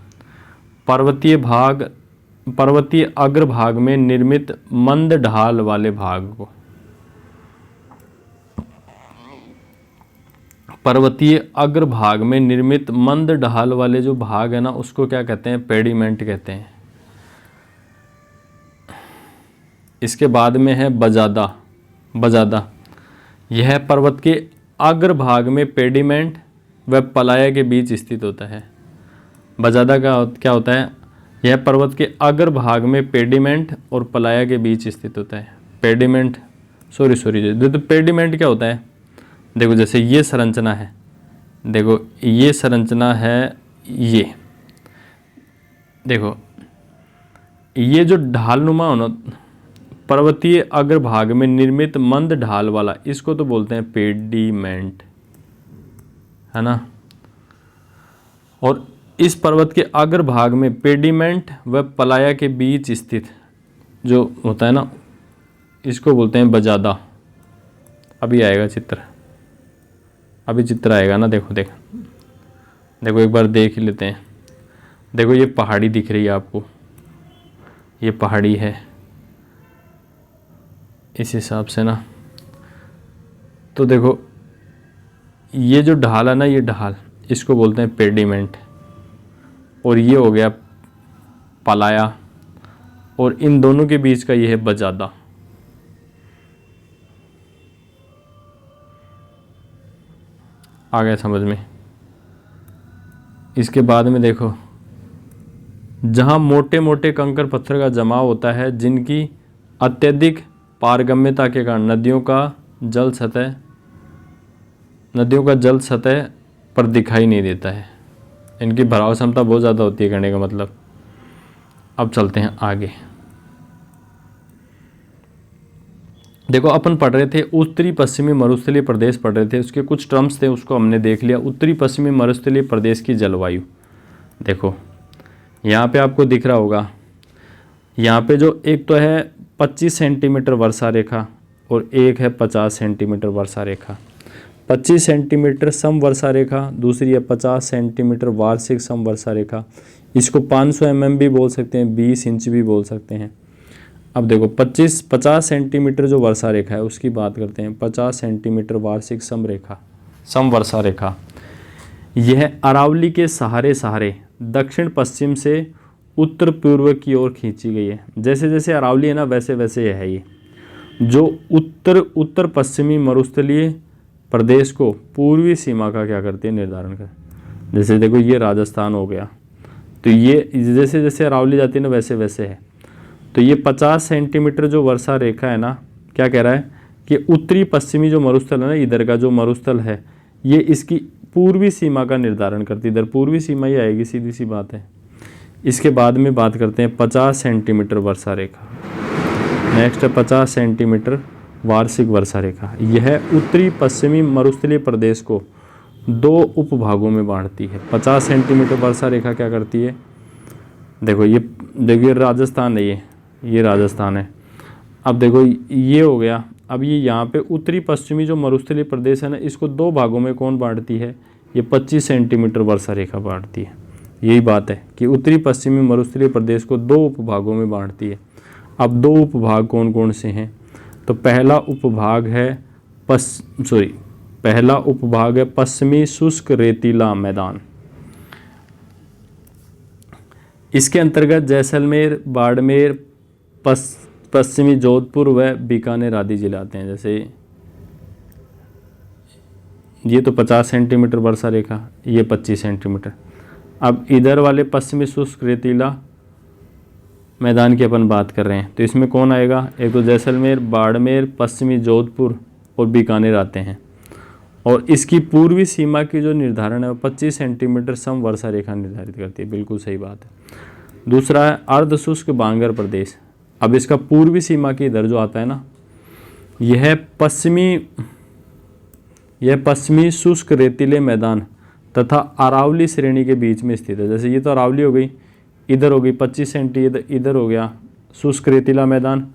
पर्वतीय अग्रभाग में निर्मित मंद ढाल वाले भाग को, पर्वतीय अग्रभाग में निर्मित मंद ढाल वाले जो भाग है ना, उसको क्या कहते हैं? पेडीमेंट कहते हैं। इसके बाद में है बजादा। बजादा यह पर्वत के अग्रभाग में पेडीमेंट व पलाया के बीच स्थित होता है। बजादा का क्या होता है? यह पर्वत के अग्रभाग में पेडीमेंट और पलाया के बीच स्थित होता है। पेडीमेंट तो पेडीमेंट क्या होता है? देखो जैसे ये संरचना है, देखो ये संरचना है, ये देखो ये जो ढालनुमा होना, पर्वतीय अग्रभाग में निर्मित मंद ढाल वाला, इसको तो बोलते हैं पेडीमेंट, है ना। और इस पर्वत के अग्रभाग में पेडीमेंट व पलाया के बीच स्थित जो होता है ना, इसको बोलते हैं बजादा। अभी आएगा चित्र, अभी चित्र आएगा ना, देखो देखो एक बार देख लेते हैं। देखो ये पहाड़ी दिख रही है आपको, ये पहाड़ी है इस हिसाब से ना, तो देखो ये जो ढाल है ना, ये ढाल, इसको बोलते हैं पेडीमेंट, और ये हो गया पलाया, और इन दोनों के बीच का ये है बजादा। आ गया समझ में। इसके बाद में देखो, जहाँ मोटे मोटे कंकर पत्थर का जमाव होता है, जिनकी अत्यधिक पारगम्यता के कारण नदियों का जल सतह पर दिखाई नहीं देता है। इनकी भराव क्षमता बहुत ज़्यादा होती है, कहने का मतलब। अब चलते हैं आगे। देखो अपन पढ़ रहे थे उत्तरी पश्चिमी मरुस्थलीय प्रदेश पढ़ रहे थे, उसके कुछ टर्म्स थे, उसको हमने देख लिया। उत्तरी पश्चिमी मरुस्थलीय प्रदेश की जलवायु, देखो यहाँ पे आपको दिख रहा होगा, यहाँ पे जो एक तो है 25 सेंटीमीटर वर्षा रेखा और एक है 50 सेंटीमीटर वर्षा रेखा। 25 सेंटीमीटर सम वर्षा रेखा, दूसरी है 50 सेंटीमीटर वार्षिक सम वर्षा रेखा। इसको 500 mm भी बोल सकते हैं, 20 इंच भी बोल सकते हैं। अब देखो 50 सेंटीमीटर जो वर्षा रेखा है उसकी बात करते हैं। 50 सेंटीमीटर वार्षिक सम वर्षा रेखा, यह अरावली के सहारे दक्षिण पश्चिम से उत्तर पूर्व की ओर खींची गई है। जैसे जैसे अरावली है ना, वैसे वैसे है ये, जो उत्तर पश्चिमी मरुस्थलीय प्रदेश को पूर्वी सीमा का क्या करती है? निर्धारण कर। जैसे देखो ये राजस्थान हो गया, तो ये जैसे जैसे अरावली जाती है ना, वैसे वैसे है। तो ये 50 सेंटीमीटर जो वर्षा रेखा है ना, क्या कह रहा है कि उत्तरी पश्चिमी जो मरुस्थल है ना, इधर का जो मरुस्थल है, ये इसकी पूर्वी सीमा का निर्धारण करती है। इधर पूर्वी सीमा ही आएगी, सीधी सी बात है। इसके बाद में बात करते हैं 50 सेंटीमीटर वर्षा रेखा। नेक्स्ट है 50 सेंटीमीटर वार्षिक वर्षा रेखा। यह उत्तरी पश्चिमी मरुस्थलीय प्रदेश को 2 उपभागों में बांटती है। 50 सेंटीमीटर वर्षा रेखा क्या करती है? देखो ये देखिए राजस्थान है, ये राजस्थान है। अब देखो ये हो गया। अब ये यहाँ पे उत्तरी पश्चिमी जो मरुस्थलीय प्रदेश है ना, इसको 2 भागों में कौन बांटती है? ये 25 सेंटीमीटर वर्षा रेखा बांटती है। यही बात है कि उत्तरी पश्चिमी मरुस्थलीय प्रदेश को 2 उपभागों में बांटती है। अब 2 उपभाग कौन कौन से हैं? तो पहला उपभाग है पश्चिमी शुष्क रेतीला मैदान। इसके अंतर्गत जैसलमेर, बाड़मेर, पश्चिमी जोधपुर व बीकानेर आदि जिले आते हैं। जैसे ये तो 50 सेंटीमीटर वर्षा रेखा, ये 25 सेंटीमीटर। अब इधर वाले पश्चिमी शुष्क रेतीला मैदान की अपन बात कर रहे हैं, तो इसमें कौन आएगा? एक तो जैसलमेर, बाड़मेर, पश्चिमी जोधपुर और बीकानेर आते हैं। और इसकी पूर्वी सीमा की जो निर्धारण है वो 25 सेंटीमीटर सम वर्षा रेखा निर्धारित करती है। बिल्कुल सही बात है। दूसरा है अर्ध शुष्क बांगर प्रदेश। अब इसका पूर्वी सीमा की इधर जो आता है ना, यह पश्चिमी शुष्क रेतीले मैदान तथा अरावली श्रेणी के बीच में स्थित है। जैसे ये तो अरावली हो गई, इधर हो गई 25 सेंटीमीटर, इधर हो गया शुष्क रेतीला मैदान,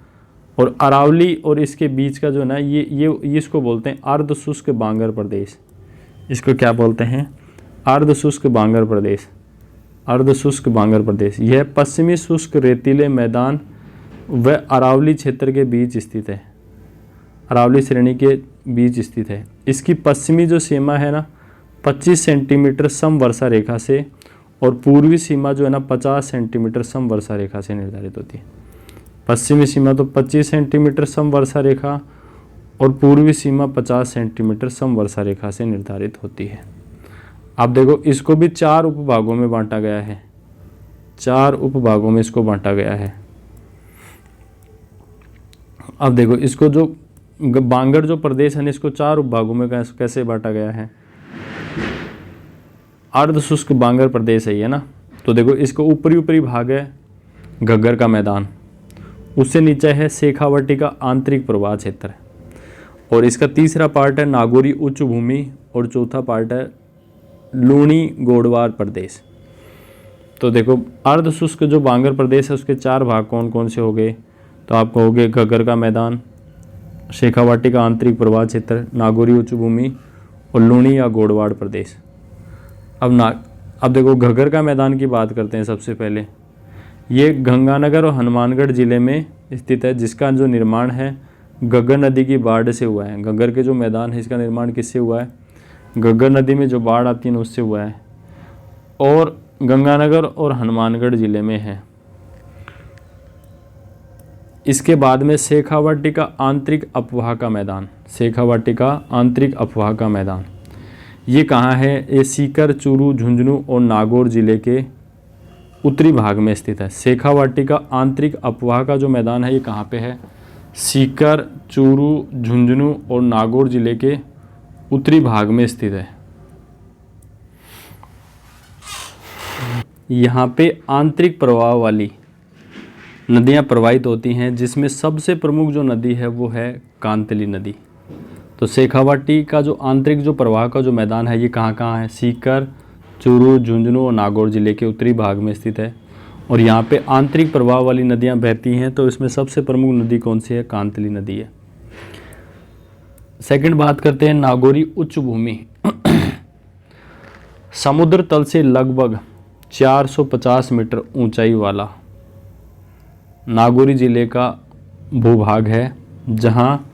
और अरावली और इसके बीच का जो है ना, ये इसको बोलते हैं अर्ध शुष्क बांगर प्रदेश। इसको क्या बोलते हैं? अर्ध शुष्क बांगर प्रदेश। अर्ध शुष्क बांगर प्रदेश यह पश्चिमी शुष्क रेतीले मैदान व अरावली क्षेत्र के बीच स्थित है, अरावली श्रेणी के बीच स्थित है। इसकी पश्चिमी जो सीमा है ना 25 सेंटीमीटर सम वर्षा रेखा से, और पूर्वी सीमा जो है ना 50 सेंटीमीटर सम वर्षा रेखा से निर्धारित होती है। पश्चिमी सीमा तो 25 सेंटीमीटर सम वर्षा रेखा और पूर्वी सीमा 50 सेंटीमीटर सम वर्षा रेखा से निर्धारित होती है। अब देखो इसको भी 4 उपभागों में बांटा गया है, 4 उपभागों में इसको बांटा गया है। अब देखो इसको जो बांगर जो प्रदेश है इसको 4 उपभागों में कैसे बांटा गया है? अर्ध शुष्क बांगर प्रदेश है ये ना, तो देखो इसको ऊपरी भाग है घग्गर का मैदान, उससे नीचे है शेखावटी का आंतरिक प्रवाह क्षेत्र, और इसका तीसरा पार्ट है नागौरी उच्च भूमि, और चौथा पार्ट है लूणी गोडवार प्रदेश। तो देखो अर्ध शुष्क जो बांगर प्रदेश है उसके 4 भाग कौन कौन से हो गए? तो आपको हो गए घग्गर का मैदान, शेखावाटी का आंतरिक प्रवाह क्षेत्र, नागौरी उच्च भूमि और लूणी या गोडवाड़ प्रदेश। अब देखो घग्गर का मैदान की बात करते हैं। सबसे पहले ये गंगानगर और हनुमानगढ़ जिले में स्थित है, जिसका जो निर्माण है घग्गर नदी की बाढ़ से हुआ है। घग्गर के जो मैदान है इसका निर्माण किससे हुआ है? घग्गर नदी में जो बाढ़ आती है ना उससे हुआ है, और गंगानगर और हनुमानगढ़ जिले में है। इसके बाद में शेखावाटी का आंतरिक अपवाह का मैदान, शेखावाटी का आंतरिक अपवाह का मैदान ये कहाँ है? ये सीकर, चूरू, झुंझुनू और नागौर जिले के उत्तरी भाग में स्थित है। शेखावाटी का आंतरिक अपवाह का जो मैदान है ये कहाँ पे है? सीकर, चूरू, झुंझुनू और नागौर जिले के उत्तरी भाग में स्थित है। यहाँ पे आंतरिक प्रवाह वाली नदियाँ प्रवाहित होती हैं, जिसमें सबसे प्रमुख जो नदी है वो है कांतली नदी। तो शेखावाटी का जो आंतरिक जो प्रवाह का जो मैदान है ये कहाँ है? सीकर, चूरू, झुंझुनू और नागौर जिले के उत्तरी भाग में स्थित है, और यहाँ पे आंतरिक प्रवाह वाली नदियाँ बहती हैं। तो इसमें सबसे प्रमुख नदी कौन सी है? कांतली नदी है। सेकंड बात करते हैं नागौरी उच्च भूमि। समुद्र तल से लगभग 450 मीटर ऊंचाई वाला नागौरी जिले का भूभाग है, जहाँ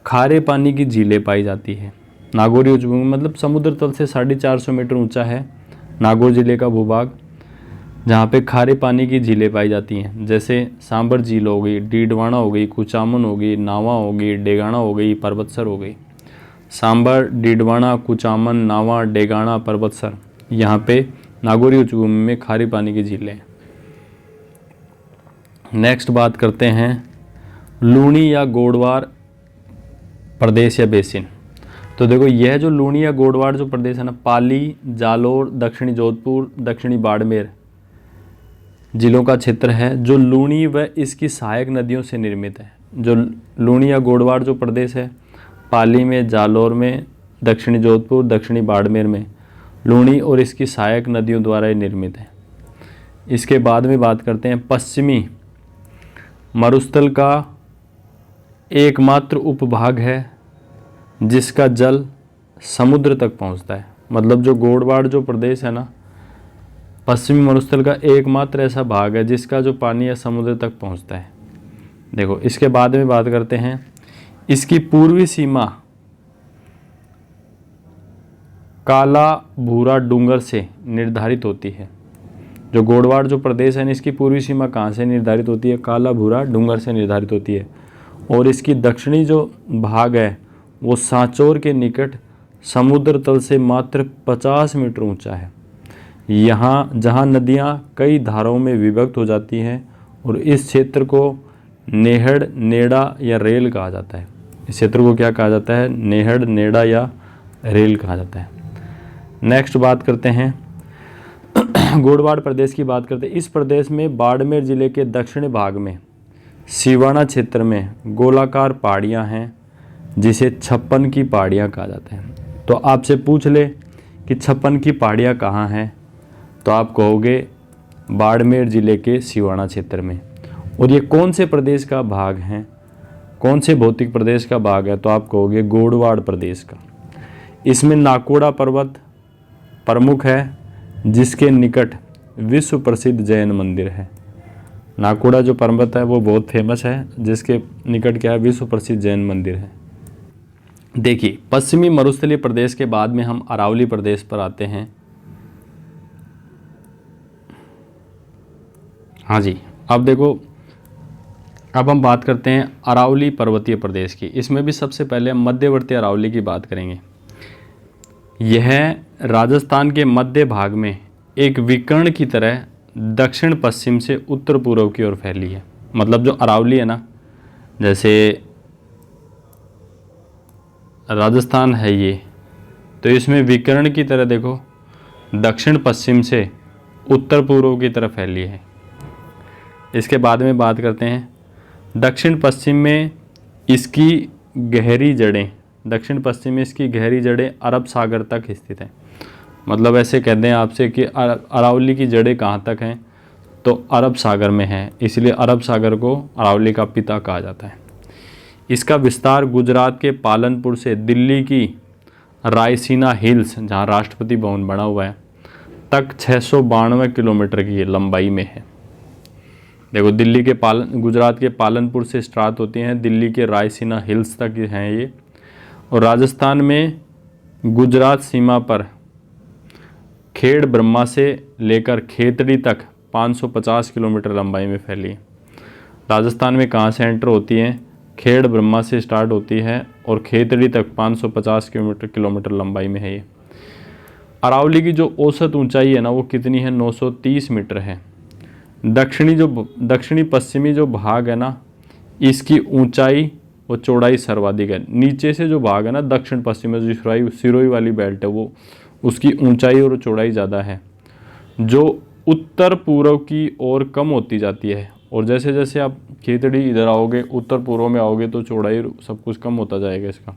खारे पानी की झीलें पाई जाती है। नागौरी उच्च भूमि मतलब समुद्र तल से 450 मीटर ऊंचा है नागौर जिले का भूभाग, जहाँ पे खारे पानी की झीलें पाई जाती हैं। जैसे सांबर झील हो गई, डीडवाना हो गई, कुचामन हो गई, नावा हो गई, डेगाना हो गई, पर्वतसर हो गई। सांबर, डीडवाना, कुचामन, नावा, डेगाना, पर्वतसर, यहाँ पे नागौरी उच्च भूमि में खारे पानी की झीलें हैं। नेक्स्ट बात करते हैं लूणी या गोडवार प्रदेश या बेसिन। तो देखो यह जो लूणी या गोडवाड़ जो प्रदेश है ना, पाली, जालोर, दक्षिणी जोधपुर, दक्षिणी बाड़मेर जिलों का क्षेत्र है, जो लूणी व इसकी सहायक नदियों से निर्मित है। जो लूणी या गोडवाड़ जो प्रदेश है, पाली में, जालोर में, दक्षिणी जोधपुर, दक्षिणी बाड़मेर में लूणी और इसकी सहायक नदियों द्वारा ये निर्मित है। इसके बाद में बात करते हैं पश्चिमी मरुस्थल का एकमात्र उपभाग है जिसका जल समुद्र तक पहुंचता है। मतलब जो गोडवाड़ जो प्रदेश है ना, पश्चिमी मरुस्थल का एकमात्र ऐसा भाग है जिसका जो पानी है समुद्र तक पहुंचता है। देखो इसके बाद में बात करते हैं इसकी पूर्वी सीमा काला भूरा डूंगर से निर्धारित होती है। जो गोडवाड़ जो प्रदेश है इसकी पूर्वी सीमा कहाँ से निर्धारित होती है? काला भूरा डूंगर से निर्धारित होती है। और इसकी दक्षिणी जो भाग है वो सांचौर के निकट समुद्र तल से मात्र 50 मीटर ऊंचा है। यहाँ जहाँ नदियाँ कई धाराओं में विभक्त हो जाती हैं और इस क्षेत्र को नेहड़, नेड़ा या रेल कहा जाता है। इस क्षेत्र को क्या कहा जाता है? नेहड़, नेड़ा या रेल कहा जाता है। नेक्स्ट बात करते हैं गोडवाड़ प्रदेश की बात करते हैं। इस प्रदेश में बाड़मेर जिले के दक्षिणी भाग में सिवाना क्षेत्र में गोलाकार पहाड़ियाँ हैं जिसे 56 की पहाड़ियाँ कहा जाता है। तो आपसे पूछ ले कि 56 की पहाड़ियाँ कहाँ हैं, तो आप कहोगे बाड़मेर जिले के सिवाना क्षेत्र में। और ये कौन से प्रदेश का भाग है, कौन से भौतिक प्रदेश का भाग है, तो आप कहोगे गोडवाड़ प्रदेश का। इसमें नाकोड़ा पर्वत प्रमुख है जिसके निकट विश्व प्रसिद्ध जैन मंदिर है। नाकोड़ा जो पर्वत है वो बहुत फेमस है, जिसके निकट क्या है? विश्व प्रसिद्ध जैन मंदिर है। देखिए, पश्चिमी मरुस्थलीय प्रदेश के बाद में हम अरावली प्रदेश पर आते हैं। हाँ जी, अब देखो, अब हम बात करते हैं अरावली पर्वतीय प्रदेश की। इसमें भी सबसे पहले हम मध्यवर्ती अरावली की बात करेंगे। यह राजस्थान के मध्य भाग में एक विकर्ण की तरह दक्षिण पश्चिम से उत्तर पूर्व की ओर फैली है। मतलब जो अरावली है ना, जैसे राजस्थान है ये, तो इसमें विकर्ण की तरह देखो दक्षिण पश्चिम से उत्तर पूर्व की तरफ फैली है। इसके बाद में बात करते हैं दक्षिण पश्चिम में इसकी गहरी जड़ें, दक्षिण पश्चिम में इसकी गहरी जड़ें अरब सागर तक स्थित हैं। मतलब ऐसे कहते हैं आपसे कि अरावली की जड़ें कहाँ तक हैं, तो अरब सागर में हैं, इसलिए अरब सागर को अरावली का पिता कहा जाता है। इसका विस्तार गुजरात के पालनपुर से दिल्ली की रायसीना हिल्स, जहाँ राष्ट्रपति भवन बना हुआ है, तक 692 किलोमीटर की लंबाई में है। देखो, दिल्ली के गुजरात के पालनपुर से स्टार्ट होती हैं, दिल्ली के रायसीना हिल्स तक हैं ये। और राजस्थान में गुजरात सीमा पर खेड़ ब्रह्मा से लेकर खेतड़ी तक 550 किलोमीटर लंबाई में फैली है। राजस्थान में कहाँ से एंटर होती हैं? खेड़ ब्रह्मा से स्टार्ट होती है और खेतड़ी तक 550 किलोमीटर लंबाई में है ये। अरावली की जो औसत ऊंचाई है ना वो कितनी है? 930 मीटर है। दक्षिणी पश्चिमी जो भाग है ना, इसकी ऊंचाई वो चौड़ाई सर्वाधिक है। नीचे से जो भाग है ना दक्षिण पश्चिम में, जो सिरोही वाली बेल्ट है, वो उसकी ऊंचाई और चौड़ाई ज़्यादा है, जो उत्तर पूर्व की ओर कम होती जाती है। और जैसे जैसे आप खेतड़ी इधर आओगे, उत्तर पूर्व में आओगे, तो चौड़ाई सब कुछ कम होता जाएगा इसका।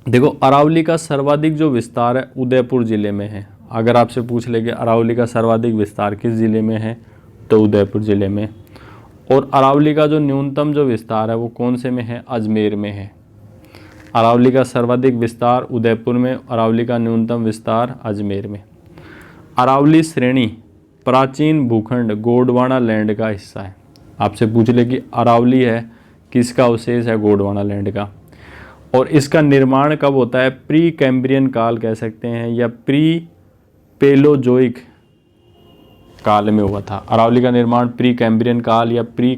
देखो, अरावली का सर्वाधिक जो विस्तार है उदयपुर जिले में है। अगर आपसे पूछ ले कि अरावली का सर्वाधिक विस्तार किस जिले में है, तो उदयपुर जिले में। और अरावली का जो न्यूनतम जो विस्तार है वो कौन से में है? अजमेर में है। अरावली का सर्वाधिक विस्तार उदयपुर में, अरावली का न्यूनतम विस्तार अजमेर में। अरावली श्रेणी प्राचीन भूखंड गोंडवाना लैंड का हिस्सा है। आपसे पूछ ले कि अरावली है किसका अवशेष है? गोंडवाना लैंड का। और इसका निर्माण कब होता है? प्री कैम्ब्रियन काल कह सकते हैं, या प्री पेलोजोइक काल में हुआ था। अरावली का निर्माण प्री कैम्ब्रियन काल या प्री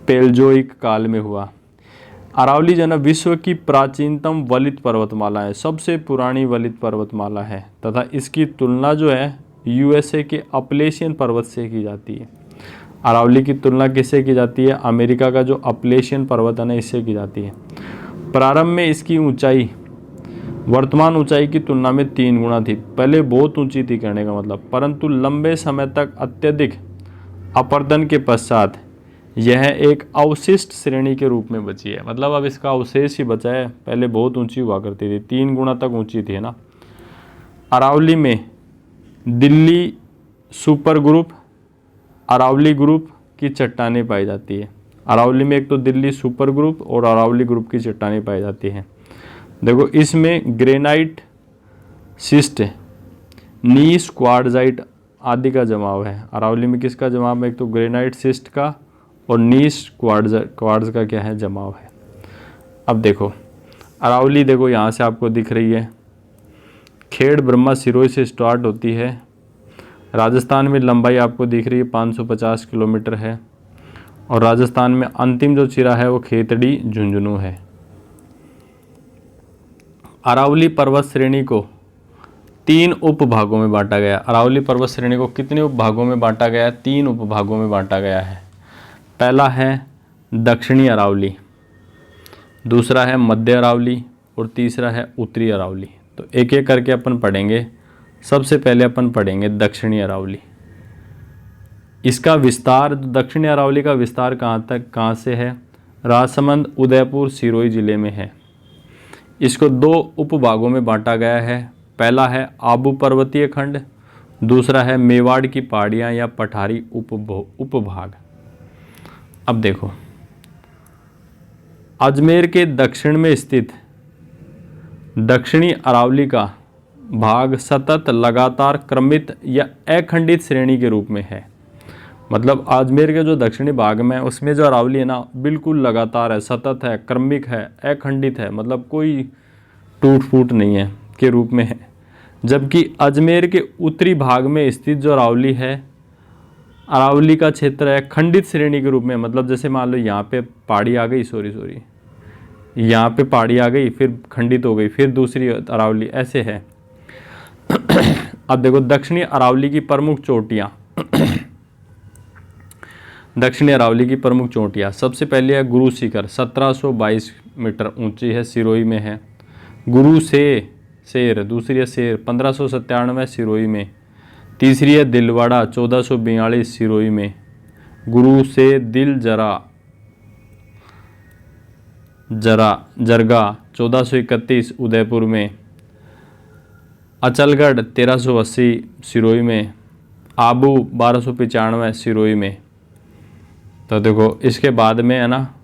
पेलजोइक काल में हुआ। अरावली जो है ना विश्व की प्राचीनतम वलित पर्वतमाला है, सबसे पुरानी वलित पर्वतमाला है, तथा इसकी तुलना जो है यूएसए के अपलेशियन पर्वत से की जाती है। अरावली की तुलना किससे की जाती है? अमेरिका का जो अपलेशियन पर्वत है ना, इससे की जाती है। प्रारंभ में इसकी ऊंचाई वर्तमान ऊंचाई की तुलना में 3 गुना थी। पहले बहुत ऊंची थी कहने का मतलब, परंतु लंबे समय तक अत्यधिक अपरदन के पश्चात यह एक अवशिष्ट श्रेणी के रूप में बची है। मतलब अब इसका अवशेष ही बचा है, पहले बहुत ऊंची हुआ करती थी, 3 गुना तक ऊंची थी ना। अरावली में Delhi super group, Aravalli group की चट्टानें पाई जाती है। अरावली में एक तो दिल्ली सुपर ग्रुप और अरावली ग्रुप की चट्टानें पाई जाती हैं। देखो, इसमें ग्रेनाइट, शिस्ट, नीस, क्वार्ट्जाइट आदि का जमाव है। अरावली में किसका जमाव है? एक तो ग्रेनाइट, शिस्ट का, और नीस क्वार्ट्ज का क्या है? जमाव है। अब देखो, अरावली देखो यहाँ से आपको दिख रही है, खेड़ ब्रह्मा सिरोही से स्टार्ट होती है राजस्थान में लंबाई आपको दिख रही है 550 किलोमीटर है। और राजस्थान में अंतिम जो सिरा है वो खेतड़ी झुंझुनू है। अरावली पर्वत श्रेणी को 3 उपभागों में बांटा गया। अरावली पर्वत श्रेणी को कितने उपभागों में बांटा गया है? 3 उपभागों में बांटा गया है। पहला है दक्षिणी अरावली, दूसरा है मध्य अरावली और तीसरा है उत्तरी अरावली। तो एक एक करके अपन पढ़ेंगे। सबसे पहले अपन पढ़ेंगे दक्षिणी अरावली। इसका विस्तार, दक्षिणी अरावली का विस्तार कहाँ से है? राजसमंद, उदयपुर, सिरोही जिले में है। इसको 2 उपभागों में बांटा गया है। पहला है आबू पर्वतीय खंड, दूसरा है मेवाड़ की पहाड़ियाँ या पठारी उपभाग। अब देखो, अजमेर के दक्षिण में स्थित दक्षिणी अरावली का भाग सतत, लगातार, क्रमित या अखंडित श्रेणी के रूप में है। मतलब अजमेर के जो दक्षिणी भाग में है उसमें जो अरावली है ना, बिल्कुल लगातार है, सतत है, क्रमिक है, अखंडित है, मतलब कोई टूट फूट नहीं है के रूप में है। जबकि अजमेर के उत्तरी भाग में स्थित जो अरावली है, अरावली का क्षेत्र है खंडित श्रेणी के रूप में। मतलब जैसे मान लो यहाँ पे पहाड़ी आ गई, सॉरी यहाँ पे पहाड़ी आ गई, फिर खंडित हो गई, फिर दूसरी अरावली, ऐसे है। अब देखो दक्षिणी अरावली की प्रमुख चोटियाँ। दक्षिणी अरावली की प्रमुख चोटियाँ, सबसे पहले है गुरु शिखर, 1722 मीटर ऊंची है, सिरोही में है। गुरु शेर, दूसरी है शेर, 1597 सिरोही में। तीसरी है दिलवाड़ा, 1442 सिरोही में। गुरु से दिल जरगा 1431 उदयपुर में। अचलगढ़ 1380 सिरोही में। आबू 1295 सिरोही में। तो देखो इसके बाद में है ना,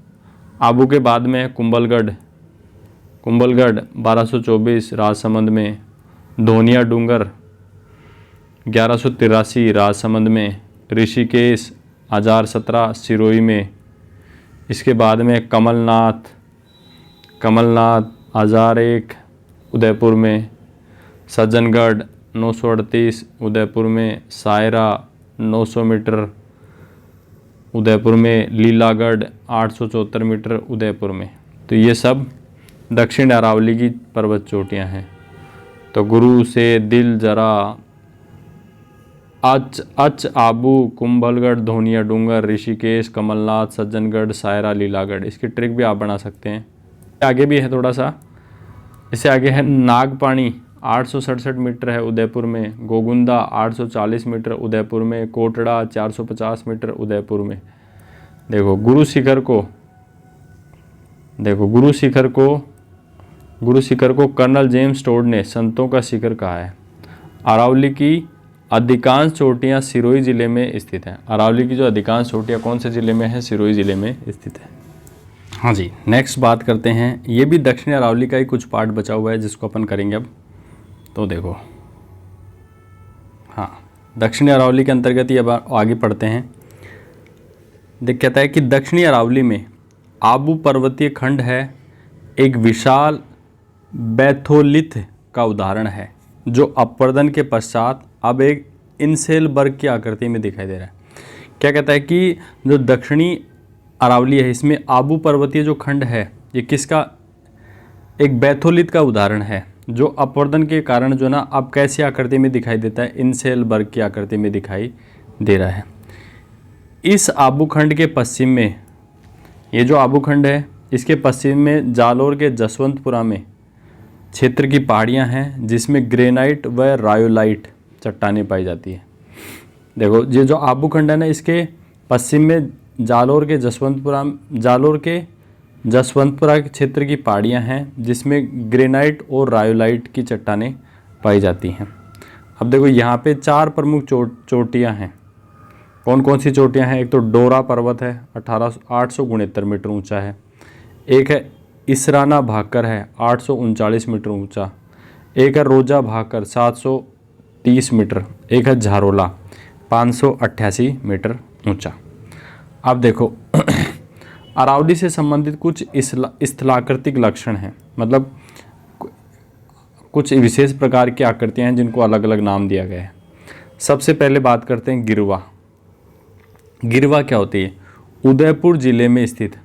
आबू के बाद में है कुंभलगढ़ 1224 राजसमंद में। धोनिया डूंगर 1183 राजसमंद में। ऋषिकेश 1017 सिरोही में। इसके बाद में कमलनाथ 1001 उदयपुर में। सज्जनगढ़ 938 उदयपुर में। सायरा 900 मीटर उदयपुर में। लीलागढ़ 874 मीटर उदयपुर में। तो ये सब दक्षिण अरावली की पर्वत चोटियाँ हैं। तो गुरु से दिल जरा, आबू, कुंभलगढ़, धोनिया डूंगर, ऋषिकेश, कमलनाथ, सज्जनगढ़, सायरा, लीलागढ़। इसकी ट्रिक भी आप बना सकते हैं। आगे भी है थोड़ा सा, इससे आगे है नागपानी 867 मीटर है उदयपुर में। गोगुंदा 840 मीटर उदयपुर में। कोटड़ा 450 मीटर उदयपुर में। देखो गुरु शिखर को कर्नल जेम्स टोड ने संतों का शिखर कहा है। अरावली की अधिकांश चोटियाँ सिरोही जिले में स्थित हैं। अरावली की जो अधिकांश चोटियाँ कौन से जिले में है? सिरोही जिले में स्थित है। हाँ जी, नेक्स्ट बात करते हैं। ये भी दक्षिण अरावली का ही कुछ पार्ट बचा हुआ है जिसको अपन करेंगे अब। तो देखो, हाँ, दक्षिणी अरावली के अंतर्गत ही अब आगे पढ़ते हैं। कहता है कि दक्षिणी अरावली में आबू पर्वतीय खंड है, एक विशाल बैथोलिथ का उदाहरण है, जो अपवर्तन के पश्चात अब एक इनसेल वर्ग की आकृति में दिखाई दे रहा है। क्या कहता है कि जो दक्षिणी अरावली है, इसमें आबू पर्वतीय जो खंड है, ये किसका? एक बैथोलिथ का उदाहरण है, जो अपवर्तन के कारण जो ना अब कैसी आकृति में दिखाई देता है? इनसेल वर्ग की आकृति में दिखाई दे रहा है। इस आबू खंड के पश्चिम में, ये जो आबू खंड है, इसके पश्चिम में जालोर के जसवंतपुरा में क्षेत्र की पहाड़ियाँ हैं, जिसमें ग्रेनाइट व रायोलाइट चट्टानें पाई जाती है। देखो ये जो आबू खंड है ना, इसके पश्चिम में जालोर के जसवंतपुरा के क्षेत्र की पहाड़ियाँ हैं, जिसमें ग्रेनाइट और रायोलाइट की चट्टानें पाई जाती हैं। अब देखो यहाँ पे 4 प्रमुख चोटियाँ हैं। कौन कौन सी चोटियाँ हैं? एक तो डोरा पर्वत है, 869 मीटर ऊंचा है। एक है इसराना भाकर है, 839 मीटर ऊंचा। एक है रोजा भाकर 730 मीटर। एक है झारोला 588 मीटर ऊंचा। अब देखो अरावली से संबंधित कुछ स्थलाकृतिक लक्षण हैं, मतलब कुछ विशेष प्रकार की आकृतियां हैं जिनको अलग अलग नाम दिया गया है। सबसे पहले बात करते हैं गिरवा। गिरवा क्या होती है? उदयपुर जिले में स्थित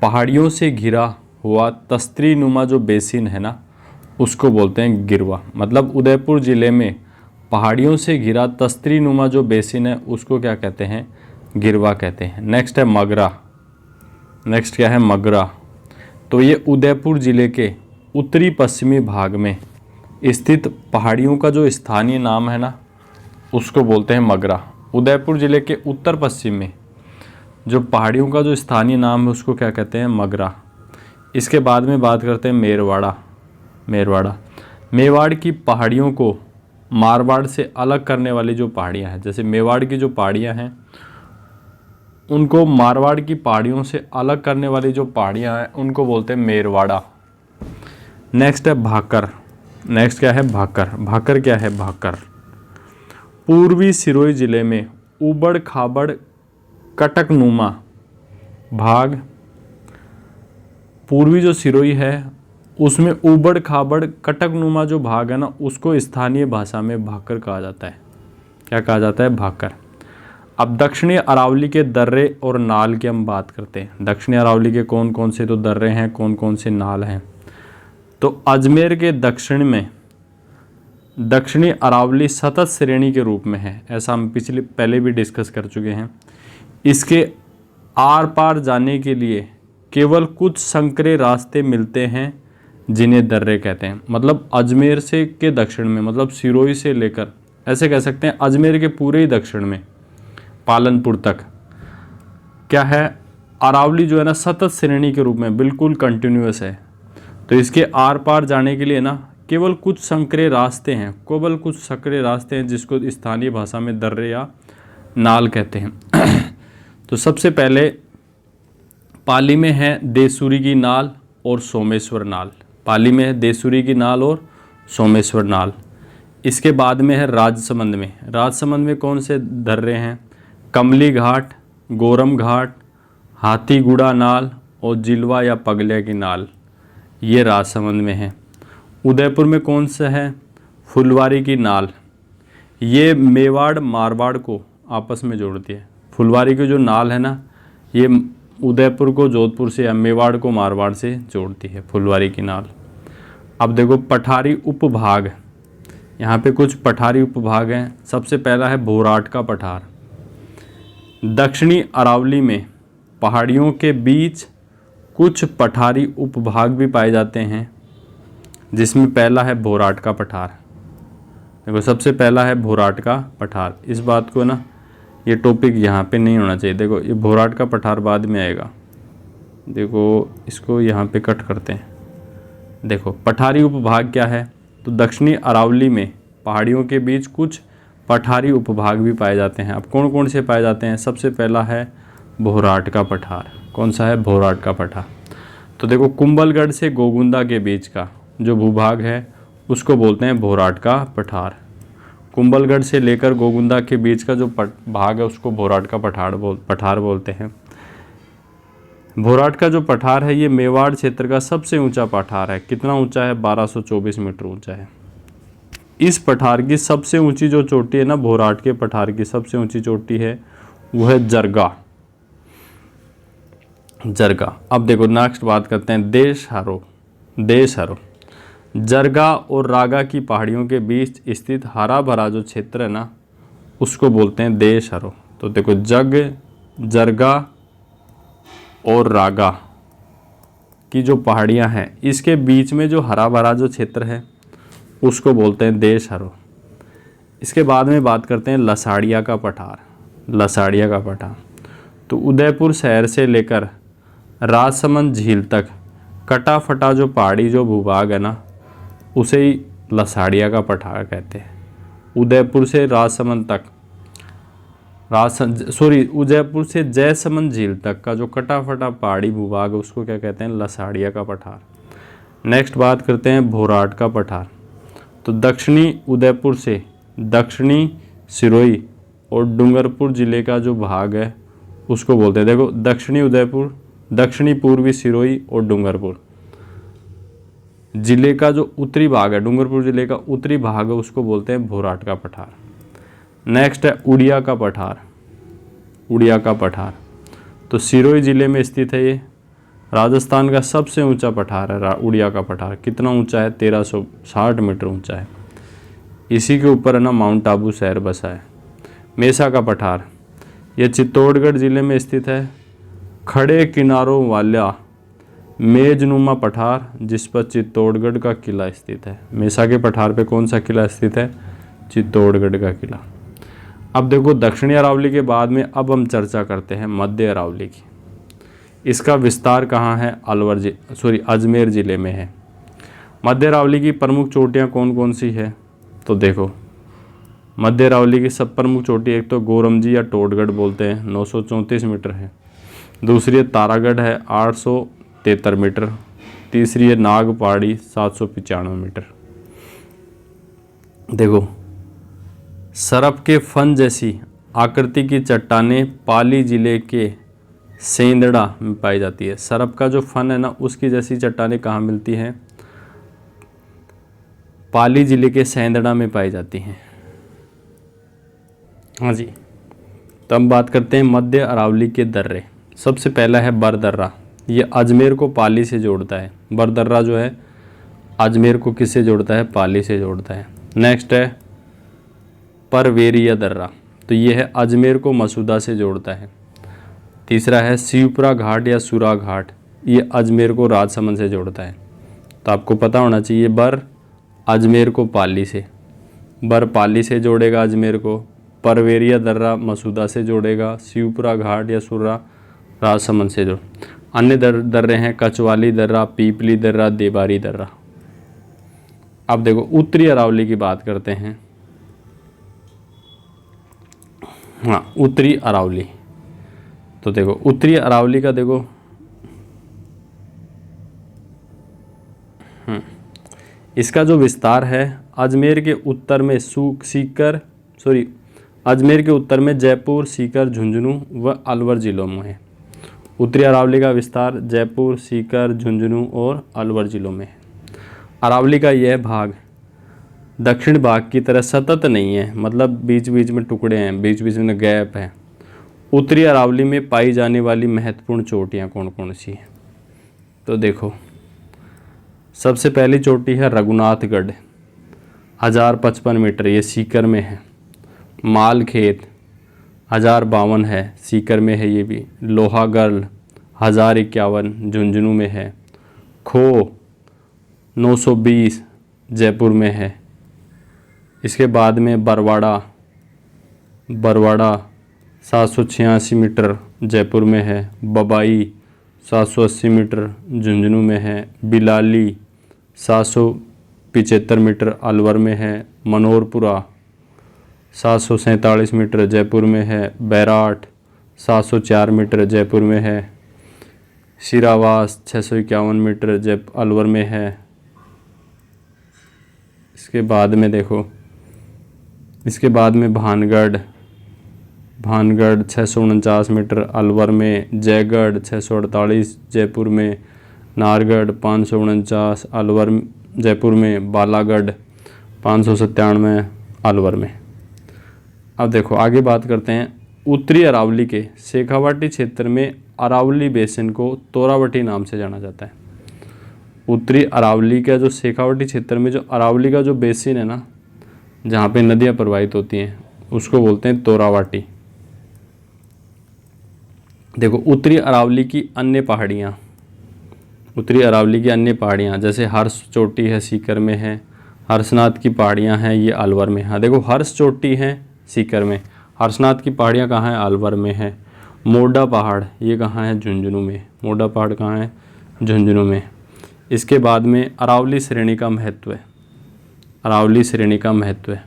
पहाड़ियों से घिरा हुआ तस्त्री नुमा जो बेसिन है ना, उसको बोलते हैं गिरवा। मतलब उदयपुर जिले में पहाड़ियों से घिरा तस्त्री नुमा जो बेसिन है उसको क्या कहते हैं? गिरवा कहते हैं। नेक्स्ट है मगरा। नेक्स्ट क्या है? मगरा। तो ये उदयपुर जिले के उत्तरी पश्चिमी भाग में स्थित पहाड़ियों का जो स्थानीय नाम है ना, उसको बोलते हैं मगरा। उदयपुर जिले के उत्तर पश्चिम में जो पहाड़ियों का जो स्थानीय नाम है उसको क्या कहते हैं? मगरा। इसके बाद में बात करते हैं मेरवाड़ा। मेरवाड़ा मेवाड़ की पहाड़ियों को मारवाड़ से अलग करने वाली जो पहाड़ियाँ हैं, जैसे मेवाड़ की जो पहाड़ियाँ हैं उनको मारवाड़ की पहाड़ियों से अलग करने वाली जो पहाड़ियाँ हैं उनको बोलते हैं मेरवाड़ा। नेक्स्ट है भाकर। नेक्स्ट क्या है? भाकर। भाकर क्या है? भाकर पूर्वी सिरोही जिले में उबड़ खाबड़ कटकनुमा भाग, पूर्वी जो सिरोही है उसमें उबड़ खाबड़ कटकनुमा जो भाग है ना, उसको स्थानीय भाषा में भाकर कहा जाता है। क्या कहा जाता है? भाकर। अब दक्षिणी अरावली के दर्रे और नाल की हम बात करते हैं। दक्षिणी अरावली के कौन कौन से तो दर्रे हैं, कौन कौन से नाल हैं? तो अजमेर के दक्षिण में दक्षिणी अरावली सतत श्रेणी के रूप में है, ऐसा हम पहले भी डिस्कस कर चुके हैं। इसके आर पार जाने के लिए केवल कुछ संकरे रास्ते मिलते हैं जिन्हें दर्रे कहते हैं। मतलब अजमेर से के दक्षिण में, मतलब सिरोही से लेकर ऐसे कह सकते हैं अजमेर के पूरे ही दक्षिण में पालनपुर तक क्या है? अरावली जो है ना सतत श्रेणी के रूप में बिल्कुल कंटिन्यूअस है। तो इसके आर पार जाने के लिए ना केवल कुछ संकरे रास्ते हैं, केवल कुछ संकरे रास्ते हैं जिसको स्थानीय भाषा में दर्रे या नाल कहते हैं। तो सबसे पहले पाली में है देसूरी की नाल और सोमेश्वर नाल। पाली में है देसूरी की नाल और सोमेश्वर नाल। इसके बाद में है राजसमंद में। राजसमंद में कौन से दर्रे हैं? कमली घाट, गोरम घाट, हाथीगुड़ा नाल और जिलवा या पगलिया की नाल, ये राजसमंद में है। उदयपुर में कौन सा है? फुलवारी की नाल। ये मेवाड़ मारवाड़ को आपस में जोड़ती है। फुलवारी की जो नाल है ना, ये उदयपुर को जोधपुर से या मेवाड़ को मारवाड़ से जोड़ती है, फुलवारी की नाल। अब देखो पठारी उपभाग, यहाँ पे कुछ पठारी उपभाग हैं। सबसे पहला है भोराट का पठार। दक्षिणी अरावली में पहाड़ियों के बीच कुछ पठारी उपभाग भी पाए जाते हैं, जिसमें पहला है भोराट का पठार। देखो सबसे पहला है भोराट का पठार। इस बात को ना, ये टॉपिक यहाँ पे नहीं होना चाहिए। देखो ये भोराट का पठार बाद में आएगा। देखो इसको यहाँ पे कट करते हैं। देखो पठारी उपभाग क्या है? तो दक्षिणी अरावली में पहाड़ियों के बीच कुछ पठारी उपभाग भी पाए जाते हैं। अब कौन कौन से पाए जाते हैं? सबसे पहला है भोराट का पठार। कौन सा है? भोराट का पठार। तो देखो कुंभलगढ़ से गोगुंदा के बीच का जो भूभाग है उसको बोलते हैं भोराट का पठार। कुंभलगढ़ से लेकर गोगुंदा के बीच का जो भाग है उसको भोराट का पठार बोलते हैं। भोराट का जो पठार है ये मेवाड़ क्षेत्र का सबसे ऊंचा पठार है। कितना ऊंचा है? 1224 मीटर ऊंचा है। इस पठार की सबसे ऊंची जो चोटी है ना, भोराट के पठार की सबसे ऊंची चोटी है वो है जरगा। जरगा। अब देखो नेक्स्ट बात करते हैं देशहरो। देशहरो जरगा और रागा की पहाड़ियों के बीच स्थित हरा भरा जो क्षेत्र है ना, उसको बोलते हैं देशहरो। तो देखो जरगा और रागा की जो पहाड़ियां हैं इसके बीच में जो हरा भरा जो क्षेत्र है उसको बोलते हैं देशहरो। इसके बाद में बात करते हैं लसाड़िया का पठार। लसाड़िया का पठार तो उदयपुर शहर से लेकर राजसमंद झील तक कटा फटा जो पहाड़ी जो भूभाग है ना, उसे ही लसाड़िया का पठार कहते हैं। उदयपुर से राजसमंद तक उदयपुर से जयसमंद झील तक का जो कटा फटा पहाड़ी भूभाग है उसको क्या कहते हैं? लसाड़िया का पठार। नेक्स्ट बात करते हैं भोराट का पठार। तो दक्षिणी उदयपुर से दक्षिणी सिरोही और डूंगरपुर जिले का जो भाग है उसको बोलते हैं। देखो दक्षिणी उदयपुर, दक्षिणी पूर्वी सिरोही और डूंगरपुर जिले का जो उत्तरी भाग है, डूंगरपुर जिले का उत्तरी भाग है, उसको बोलते हैं भोराट का पठार। नेक्स्ट है उड़िया का पठार, उड़िया का पठार, तो सिरोही ज़िले में स्थित है ये। राजस्थान का सबसे ऊंचा पठार है उड़िया का पठार। कितना ऊंचा है? 1360 मीटर ऊंचा है। इसी के ऊपर है ना माउंट आबू शहर बसा है। मेसा का पठार, ये चित्तौड़गढ़ ज़िले में स्थित है। खड़े किनारों वाला मेजनुमा पठार जिस पर चित्तौड़गढ़ का किला स्थित है। मेसा के पठार पे कौन सा किला स्थित है? चित्तौड़गढ़ का किला। अब देखो दक्षिणी अरावली के बाद में अब हम चर्चा करते हैं मध्य अरावली की। इसका विस्तार कहाँ है? अजमेर ज़िले में है। मध्य अरावली की प्रमुख चोटियाँ कौन कौन सी है? तो देखो मध्य अरावली की सब प्रमुख चोटी, एक तो गोरमजी या टोटगढ़ बोलते हैं, 934 मीटर है। दूसरी है तारागढ़ है, 873 मीटर। तीसरी है नाग पहाड़ी, 795 मीटर। देखो सरप के फन जैसी आकृति की चट्टानें पाली जिले के सेंदड़ा में पाई जाती है। सरप का जो फन है ना, उसकी जैसी चट्टानें कहाँ मिलती हैं? पाली जिले के सेंदड़ा में पाई जाती हैं। हाँ जी। तो हम बात करते हैं मध्य अरावली के दर्रे। सबसे पहला है बरदर्रा, ये अजमेर को पाली से जोड़ता है। बरदर्रा जो है अजमेर को किससे जोड़ता है? पाली से जोड़ता है। नेक्स्ट है परवेरिया दर्रा, तो ये है अजमेर को मसूदा से जोड़ता है। तीसरा है शिवपुरा घाट या सुरा घाट, ये अजमेर को राजसमंद से जोड़ता है। तो आपको पता होना चाहिए बर अजमेर को पाली से, बर पाली से जोड़ेगा अजमेर को, परवेरिया दर्रा मसूदा से जोड़ेगा, शिवपुरा घाट या सुरा राजसमंद से जोड़। अन्य दर्रे हैं कचवाली दर्रा, पीपली दर्रा, देबारी दर्रा। अब देखो उत्तरी अरावली की बात करते हैं। हाँ, उत्तरी अरावली, तो देखो उत्तरी अरावली का देखो इसका जो विस्तार है अजमेर के उत्तर में अजमेर के उत्तर में जयपुर, सीकर, झुंझुनू व अलवर जिलों में है। उत्तरी अरावली का विस्तार जयपुर, सीकर, झुंझुनू और अलवर जिलों में है। अरावली का यह भाग दक्षिण भाग की तरह सतत नहीं है, मतलब बीच बीच में टुकड़े हैं, बीच बीच में गैप है। उत्तरी अरावली में पाई जाने वाली महत्वपूर्ण चोटियाँ कौन कौन सी हैं? तो देखो सबसे पहली चोटी है रघुनाथगढ़, 1055 मीटर, ये सीकर में है। मालखेत 1052 है, सीकर में है ये भी। लोहागढ़ 1051 झुंझुनू में है। खो 920 जयपुर में है। इसके बाद में बरवाड़ा 786 मीटर जयपुर में है। बबाई 780 मीटर झुंझुनू में है। बिलाली 775 मीटर अलवर में है। मनोरपुरा 747 मीटर जयपुर में है। बैराट 704 मीटर जयपुर में है। शिरावास 651 मीटर अलवर में है। इसके बाद में देखो, इसके बाद में भानगढ़ 649 मीटर अलवर में। जयगढ़ 648 जयपुर में। नारगढ़ 549 अलवर जयपुर में। बालागढ़ 597 अलवर में। अब देखो आगे बात करते हैं उत्तरी अरावली के शेखावाटी क्षेत्र में अरावली बेसिन को तोरावटी नाम से जाना जाता है। उत्तरी अरावली का जो शेखावाटी क्षेत्र में जो अरावली का जो बेसिन है ना, जहाँ पे नदियाँ प्रवाहित होती हैं, उसको बोलते हैं तोरावटी। देखो उत्तरी अरावली की अन्य पहाड़ियाँ, उत्तरी अरावली की अन्य पहाड़ियाँ जैसे हर्ष चोटी है, सीकर में है। हर्षनाथ की पहाड़ियाँ हैं, ये अलवर में। हाँ देखो हर्ष चोटी है सीकर में, हर्षनाथ की पहाड़ियाँ कहाँ हैं? अलवर में है। मोडा पहाड़ ये कहाँ है? झुंझुनू में। मोडा पहाड़ कहाँ है? झुंझुनू में। इसके बाद में अरावली श्रेणी का महत्व है। अरावली श्रेणी का महत्व है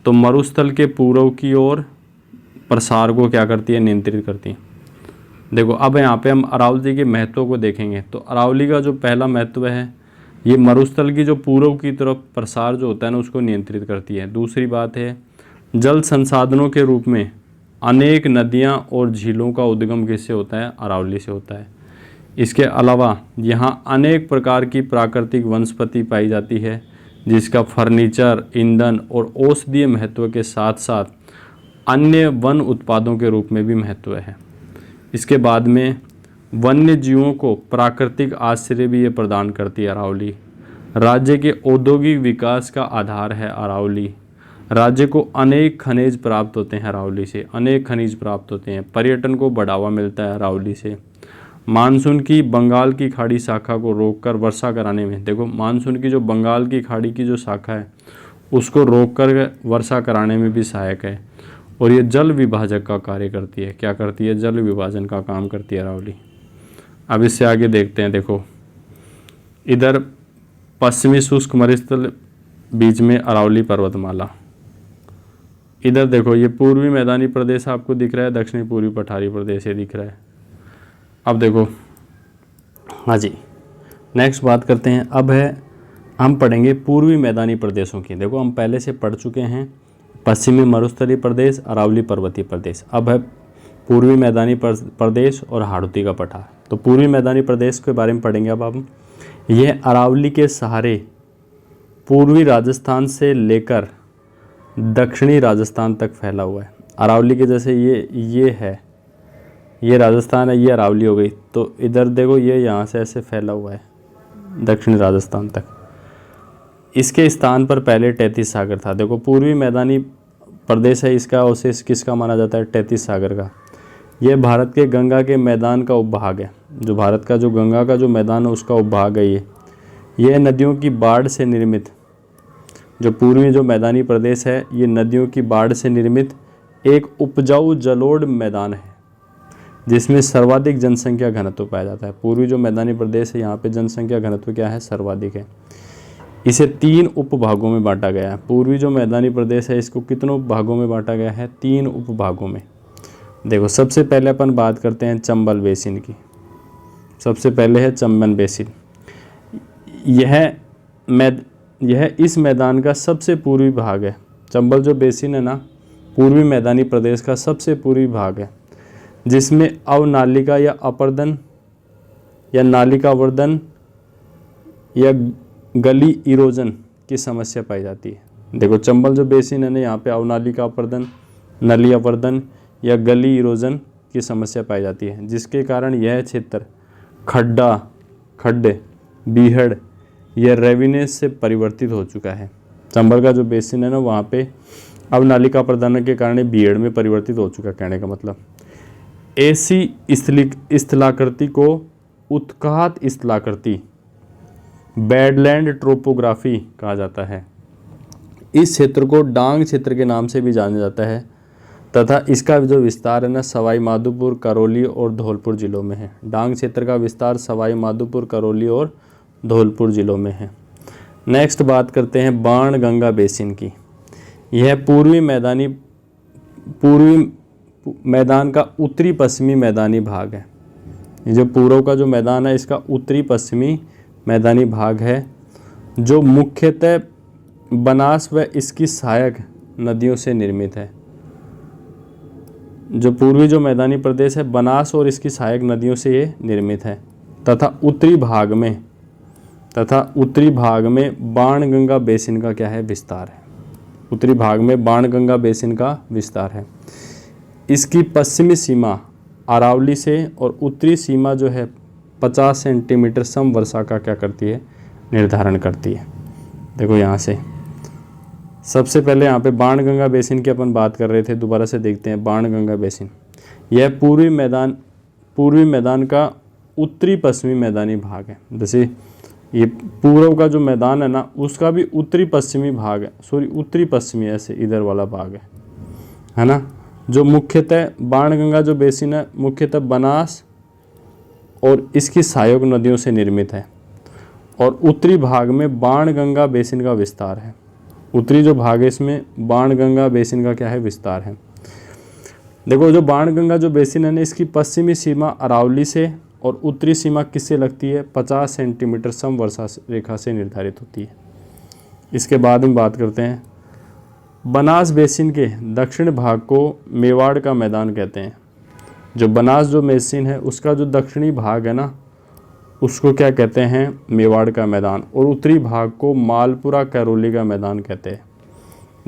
तो मरुस्थल के पूर्व की ओर प्रसार को क्या करती है? नियंत्रित करती है। देखो अब यहाँ पे हम अरावली के महत्व को देखेंगे तो अरावली का जो पहला महत्व है, ये मरुस्थल की जो पूर्व की तरफ प्रसार जो होता है ना, उसको नियंत्रित करती है। दूसरी बात है जल संसाधनों के रूप में अनेक नदियाँ और झीलों का उद्गम किससे होता है? अरावली से होता है। इसके अलावा यहाँ अनेक प्रकार की प्राकृतिक वनस्पति पाई जाती है, जिसका फर्नीचर, ईंधन और औषधीय महत्व के साथ साथ अन्य वन उत्पादों के रूप में भी महत्व है। इसके बाद में वन्य जीवों को प्राकृतिक आश्रय भी ये प्रदान करती है अरावली। राज्य के औद्योगिक विकास का आधार है अरावली। राज्य को अनेक खनिज प्राप्त होते हैं अरावली से, अनेक खनिज प्राप्त होते हैं। पर्यटन को बढ़ावा मिलता है अरावली से। मानसून की बंगाल की खाड़ी शाखा को रोककर वर्षा कराने में, देखो मानसून की जो बंगाल की खाड़ी की जो शाखा है उसको रोककर वर्षा कराने में भी सहायक है। और ये जल विभाजक का कार्य करती है। क्या करती है? जल विभाजन का काम करती है अरावली। अब इससे आगे देखते हैं। देखो इधर पश्चिमी शुष्क मरुस्थल, बीच में अरावली पर्वतमाला। इधर देखो ये पूर्वी मैदानी प्रदेश आपको दिख रहा है, दक्षिणी पूर्वी पठारी प्रदेश ये दिख रहा है। अब देखो, हाँ जी, नेक्स्ट बात करते हैं। अब है, हम पढ़ेंगे पूर्वी मैदानी प्रदेशों की। देखो हम पहले से पढ़ चुके हैं पश्चिमी मरुस्थलीय प्रदेश, अरावली पर्वतीय प्रदेश। अब है पूर्वी मैदानी प्रदेश और हाड़ौती का पठार। तो पूर्वी मैदानी प्रदेश के बारे में पढ़ेंगे अब हम। यह अरावली के सहारे पूर्वी राजस्थान से लेकर दक्षिणी राजस्थान तक फैला हुआ है। अरावली के जैसे ये है, ये राजस्थान है, ये अरावली हो गई। तो इधर देखो ये यहाँ से ऐसे फैला हुआ है दक्षिणी राजस्थान तक। इसके स्थान पर पहले तैतीस सागर था। देखो पूर्वी मैदानी प्रदेश है, इसका अवशेष किसका माना जाता है? तैतीस सागर का। यह भारत के गंगा के मैदान का उपभाग है। जो भारत का जो गंगा का जो मैदान है उसका उपभाग है ये। यह नदियों की बाढ़ से निर्मित, जो पूर्वी जो मैदानी प्रदेश है ये नदियों की बाढ़ से निर्मित एक उपजाऊ जलोढ़ मैदान है जिसमें सर्वाधिक जनसंख्या घनत्व पाया जाता है। पूर्वी जो मैदानी प्रदेश है यहाँ पे जनसंख्या घनत्व क्या है? सर्वाधिक है। इसे 3 उपभागों में बांटा गया है। पूर्वी जो मैदानी प्रदेश है इसको कितनों भागों में बांटा गया है? 3 उपभागों में। देखो सबसे पहले अपन बात करते हैं चंबल बेसिन की। सबसे पहले है चंबल बेसिन। यह इस मैदान का सबसे पूर्वी भाग है। चंबल जो बेसिन है ना, पूर्वी मैदानी प्रदेश का सबसे पूर्वी भाग है, जिसमें अवनालिका या अपर्दन या नालिकावर्धन या गली इरोजन की समस्या पाई जाती है। देखो चंबल जो बेसिन है ना, यहाँ पे अवनालिका अपर्दन, नली अपर्दन या गली इरोजन की समस्या पाई जाती है, जिसके कारण यह क्षेत्र खड्डे, बीहड़ या रेविनेस से परिवर्तित हो चुका है। चंबल का जो बेसिन है ना, वहाँ पे अवनालिका अपर्दन के कारण बीहड़ में परिवर्तित हो चुका। कहने का मतलब ऐसी स्थलाकृति को उत्कात स्थलाकृति, बैडलैंड ट्रोपोग्राफी कहा जाता है। इस क्षेत्र को डांग क्षेत्र के नाम से भी जाना जाता है तथा इसका जो विस्तार है ना सवाई माधोपुर, करौली और धौलपुर जिलों में है। डांग क्षेत्र का विस्तार सवाई माधोपुर, करौली और धौलपुर जिलों में है। नेक्स्ट बात करते हैं बाणगंगा बेसिन की। यह पूर्वी मैदान का उत्तरी पश्चिमी मैदानी भाग है। ये जो पूर्व का जो मैदान है इसका उत्तरी पश्चिमी मैदानी भाग है, जो मुख्यतः बनास व इसकी सहायक नदियों से निर्मित है। जो पूर्वी जो मैदानी प्रदेश है बनास और इसकी सहायक नदियों से ये निर्मित है तथा उत्तरी भाग में बाणगंगा बेसिन का क्या है? विस्तार है। उत्तरी भाग में बाणगंगा बेसिन का विस्तार है। इसकी पश्चिमी सीमा अरावली से और उत्तरी सीमा जो है 50 सेंटीमीटर समवर्षा का क्या करती है? निर्धारण करती है। देखो यहाँ से सबसे पहले यहाँ पे बाणगंगा बेसिन की अपन बात कर रहे थे, दोबारा से देखते हैं बाणगंगा बेसिन। यह पूर्वी मैदान का उत्तरी पश्चिमी मैदानी भाग है। जैसे ये पूर्व का जो मैदान है ना उसका भी उत्तरी पश्चिमी भाग है, उत्तरी पश्चिमी ऐसे इधर वाला भाग है ना। जो मुख्यतः बाणगंगा जो बेसिन है मुख्यतः बनास और इसकी सहायक नदियों से निर्मित है और उत्तरी भाग में बाणगंगा बेसिन का विस्तार है। उत्तरी जो भाग है इसमें बाणगंगा बेसिन का क्या है? विस्तार है। देखो जो बाणगंगा जो बेसिन है ना इसकी पश्चिमी सीमा अरावली से और उत्तरी सीमा किससे लगती है? 50 सेंटीमीटर समवर्षा रेखा से निर्धारित होती है। इसके बाद हम बात करते हैं बनास बेसिन के दक्षिण भाग को मेवाड़ का मैदान कहते हैं। जो बनास जो बेसिन है उसका जो दक्षिणी भाग है ना उसको क्या कहते हैं? मेवाड़ का मैदान। और उत्तरी भाग को मालपुरा करौली का मैदान कहते हैं।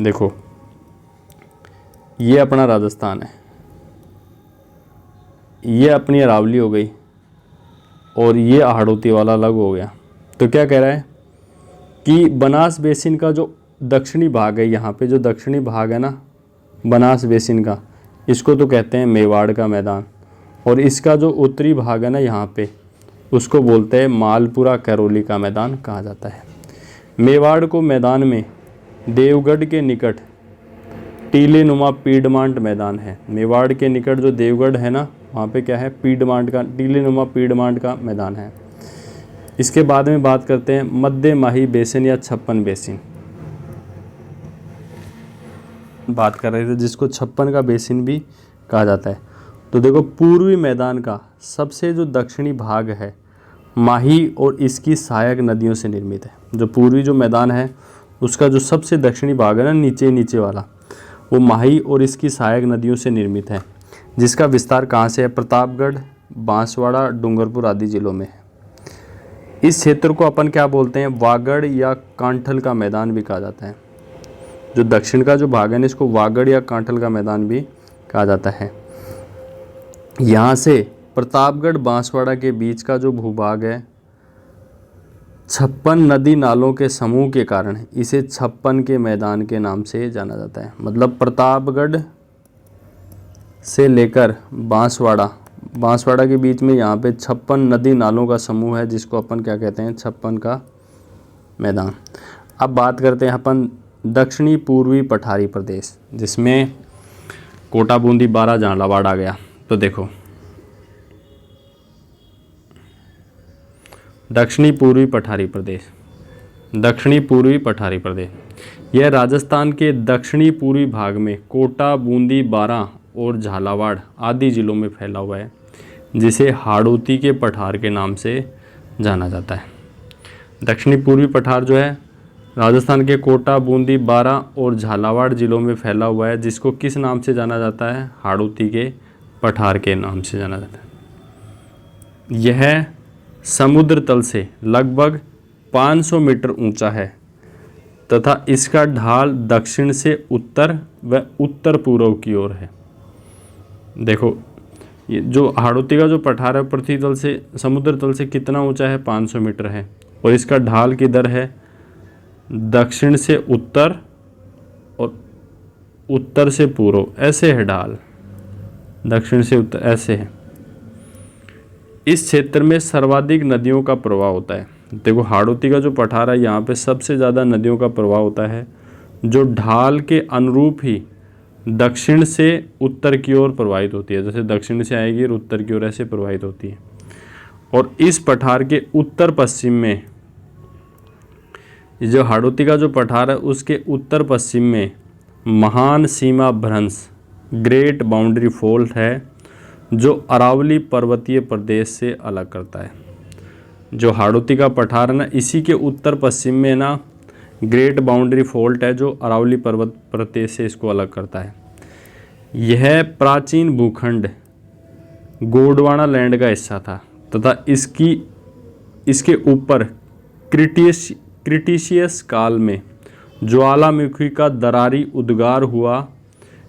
देखो ये अपना राजस्थान है, ये अपनी अरावली हो गई और ये हाड़ौती वाला अलग हो गया। तो क्या कह रहा है कि बनास बेसिन का जो दक्षिणी भाग है, यहाँ पे जो दक्षिणी भाग है ना बनास बेसिन का, इसको तो कहते हैं मेवाड़ का मैदान, और इसका जो उत्तरी भाग है ना यहाँ पे, उसको बोलते हैं मालपुरा करौली का मैदान कहा जाता है। मेवाड़ को मैदान में देवगढ़ के निकट टीले नुमा पीडमांट मैदान है। मेवाड़ के निकट जो देवगढ़ है ना, वहाँ पे क्या है, पीडमांट का, टीले नुमा पीडमांट का मैदान है। इसके बाद में बात करते हैं मध्य माही बेसिन या छप्पन बेसिन, बात कर रहे थे, जिसको छप्पन का बेसिन भी कहा जाता है। तो देखो पूर्वी मैदान का सबसे जो दक्षिणी भाग है माही और इसकी सहायक नदियों से निर्मित है। जो पूर्वी जो मैदान है उसका जो सबसे दक्षिणी भाग है ना, नीचे वाला, वो माही और इसकी सहायक नदियों से निर्मित है, जिसका विस्तार कहाँ से है, प्रतापगढ़, बांसवाड़ा, डूंगरपुर आदि जिलों में है। इस क्षेत्र को अपन क्या बोलते हैं, वागड़ या कांठल का मैदान भी कहा जाता है। जो दक्षिण का जो भाग है ना, इसको वागड़ या कांठल का मैदान भी कहा जाता है। यहाँ से प्रतापगढ़ बांसवाड़ा के बीच का जो भूभाग है, 56 नदी नालों के समूह के कारण इसे 56 के मैदान के नाम से जाना जाता है। मतलब प्रतापगढ़ से लेकर बांसवाड़ा के बीच में यहाँ पे 56 नदी नालों का समूह है, जिसको अपन क्या कहते हैं, 56 का मैदान। अब बात करते हैं अपन दक्षिणी पूर्वी पठारी प्रदेश, जिसमें कोटा, बूंदी, बारा, झालावाड़ आ गया। तो देखो दक्षिणी पूर्वी पठारी प्रदेश, यह राजस्थान के दक्षिणी पूर्वी भाग में कोटा, बूंदी, बारा और झालावाड़ आदि जिलों में फैला हुआ है, जिसे हाड़ौती के पठार के नाम से जाना जाता है। दक्षिणी पूर्वी पठार जो है राजस्थान के कोटा, बूंदी, बारा और झालावाड़ जिलों में फैला हुआ है, जिसको किस नाम से जाना जाता है, हाड़ौती के पठार के नाम से जाना जाता है। यह समुद्र तल से लगभग 500 मीटर ऊंचा है तथा इसका ढाल दक्षिण से उत्तर व उत्तर पूर्व की ओर है। देखो ये जो हाड़ौती का जो पठार है पृथ्वी तल से, समुद्र तल से कितना ऊंचा है, 500 मीटर है, और इसका ढाल किधर है, दक्षिण से उत्तर और उत्तर से पूर्व, ऐसे है ढाल, दक्षिण से उत्तर ऐसे है। इस क्षेत्र में सर्वाधिक नदियों का प्रवाह होता है। देखो हाड़ौती का जो पठार है, यहाँ पे सबसे ज़्यादा नदियों का प्रवाह होता है, जो ढाल के अनुरूप ही दक्षिण से उत्तर की ओर प्रवाहित होती है। जैसे दक्षिण से आएगी और उत्तर की ओर ऐसे प्रवाहित होती है। और इस पठार के उत्तर पश्चिम में, जो हाड़ौती का जो पठार है उसके उत्तर पश्चिम में महान सीमा भ्रंश, ग्रेट बाउंड्री फॉल्ट है, जो अरावली पर्वतीय प्रदेश से अलग करता है। जो हाड़ौती का पठार है ना, इसी के उत्तर पश्चिम में ना ग्रेट बाउंड्री फॉल्ट है, जो अरावली पर्वत प्रदेश से इसको अलग करता है। यह प्राचीन भूखंड गोंडवाना लैंड का हिस्सा था तथा इसके ऊपर क्रिटिशियस काल में ज्वालामुखी का दरारी उद्गार हुआ,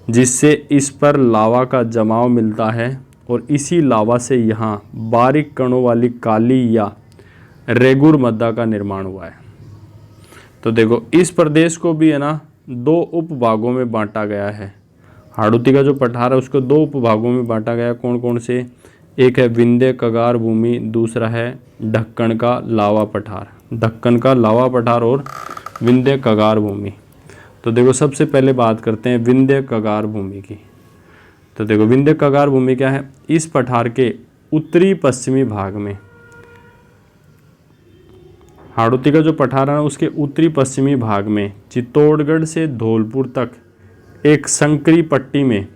जिससे इस पर लावा का जमाव मिलता है और इसी लावा से यहाँ बारीक कणों वाली काली या रेगुर मद्दा का निर्माण हुआ है। तो देखो इस प्रदेश को भी है ना 2 उपभागों में बांटा गया है। हाड़ौती का जो पठार है उसको 2 उपभागों में बांटा गया। कौन कौन से, एक है विंध्य कगार भूमि, दूसरा है ढक्कन का लावा पठार। ढक्कन का लावा पठार और विंध्य कगार भूमि। तो देखो सबसे पहले बात करते हैं विंध्य कगार भूमि की। तो देखो विंध्य कगार भूमि क्या है, इस पठार के उत्तरी पश्चिमी भाग में, हाड़ौती का जो पठार है उसके उत्तरी पश्चिमी भाग में चित्तौड़गढ़ से धौलपुर तक एक संकरी पट्टी में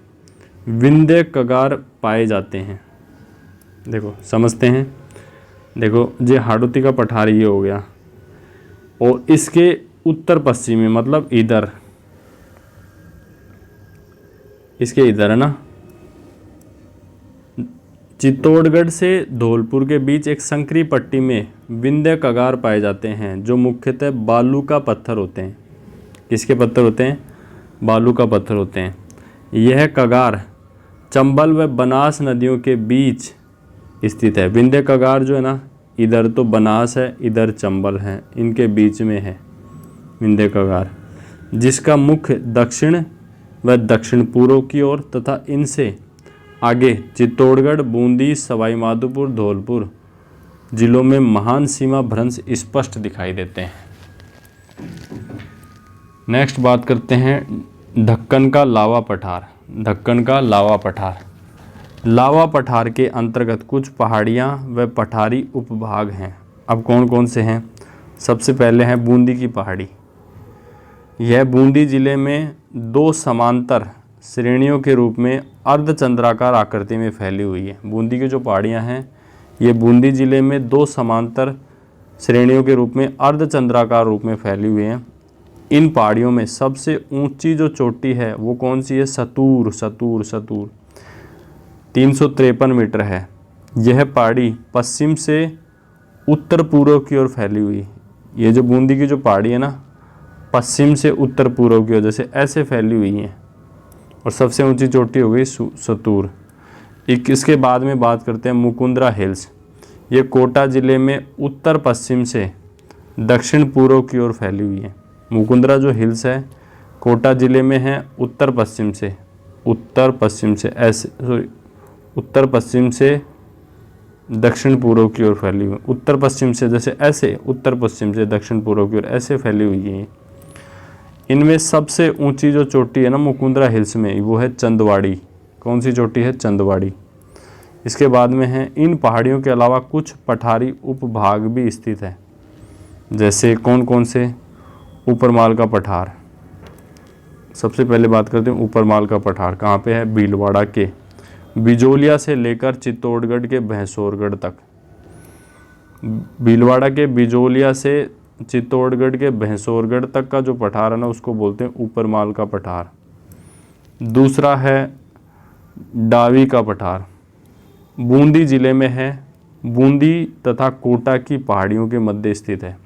विंध्य कगार पाए जाते हैं। देखो समझते हैं, देखो ये हाड़ौती का पठार ये हो गया, और इसके उत्तर पश्चिमी मतलब इधर, इसके इधर है ना, चित्तौड़गढ़ से धौलपुर के बीच एक संकरी पट्टी में विंध्य कगार पाए जाते हैं, जो मुख्यतः बालू का पत्थर होते हैं। किसके पत्थर होते हैं, बालू का पत्थर होते हैं। यह कगार चंबल व बनास नदियों के बीच स्थित है। विंध्य कगार जो है ना, इधर तो बनास है, इधर चंबल है, इनके बीच में है विंध्य कगार, जिसका मुख्य दक्षिण व दक्षिण पूर्व की ओर तथा इनसे आगे चित्तौड़गढ़, बूंदी, सवाई माधोपुर, धौलपुर जिलों में महान सीमा भ्रंश स्पष्ट दिखाई देते हैं। नेक्स्ट बात करते हैं ढक्कन का लावा पठार। ढक्कन का लावा पठार, लावा पठार के अंतर्गत कुछ पहाड़ियाँ व पठारी उपभाग हैं। अब कौन कौन से हैं? सबसे पहले है बूंदी की पहाड़ी। यह बूंदी जिले में दो समांतर श्रेणियों के रूप में अर्धचंद्राकार आकृति में फैली हुई है। बूंदी की जो पहाड़ियाँ हैं ये बूंदी जिले में दो समांतर श्रेणियों के रूप में अर्धचंद्राकार रूप में फैली हुई हैं। इन पहाड़ियों में सबसे ऊंची जो चोटी है वो कौन सी है? सतूर 353 मीटर है। यह पहाड़ी पश्चिम से उत्तर पूर्व की ओर फैली हुई। ये जो बूंदी की जो पहाड़ी है ना, पश्चिम से उत्तर पूर्व की ओर जैसे ऐसे फैली हुई है, और सबसे ऊंची चोटी हो गई सतूर। इसके बाद में बात करते हैं मुकुंदरा हिल्स। ये कोटा जिले में उत्तर पश्चिम से दक्षिण पूर्व की ओर फैली हुई है। मुकुंदरा जो हिल्स है कोटा जिले में है, उत्तर पश्चिम से दक्षिण पूर्व की ओर फैली हुई। उत्तर पश्चिम से जैसे ऐसे, उत्तर पश्चिम से दक्षिण पूर्व की ओर ऐसे फैली हुई है। इनमें सबसे ऊंची जो चोटी है ना मुकुंदरा हिल्स में, वो है चंदवाड़ी। कौन सी चोटी है? चंदवाड़ी। इसके बाद में है इन पहाड़ियों के अलावा कुछ पठारी उपभाग भी स्थित है। जैसे कौन कौन से? ऊपरमाल का पठार। सबसे पहले बात करते हैं ऊपरमाल का पठार कहाँ पे है? भीलवाड़ा के बिजोलिया से लेकर चित्तौड़गढ़ के भैंसोरगढ़ तक। भीलवाड़ा के बिजोलिया से चित्तौड़गढ़ के भैंसोरगढ़ तक का जो पठार है ना, उसको बोलते हैं ऊपरमाल का पठार। दूसरा है डावी का पठार, बूंदी जिले में है। बूंदी तथा कोटा की पहाड़ियों के मध्य स्थित है।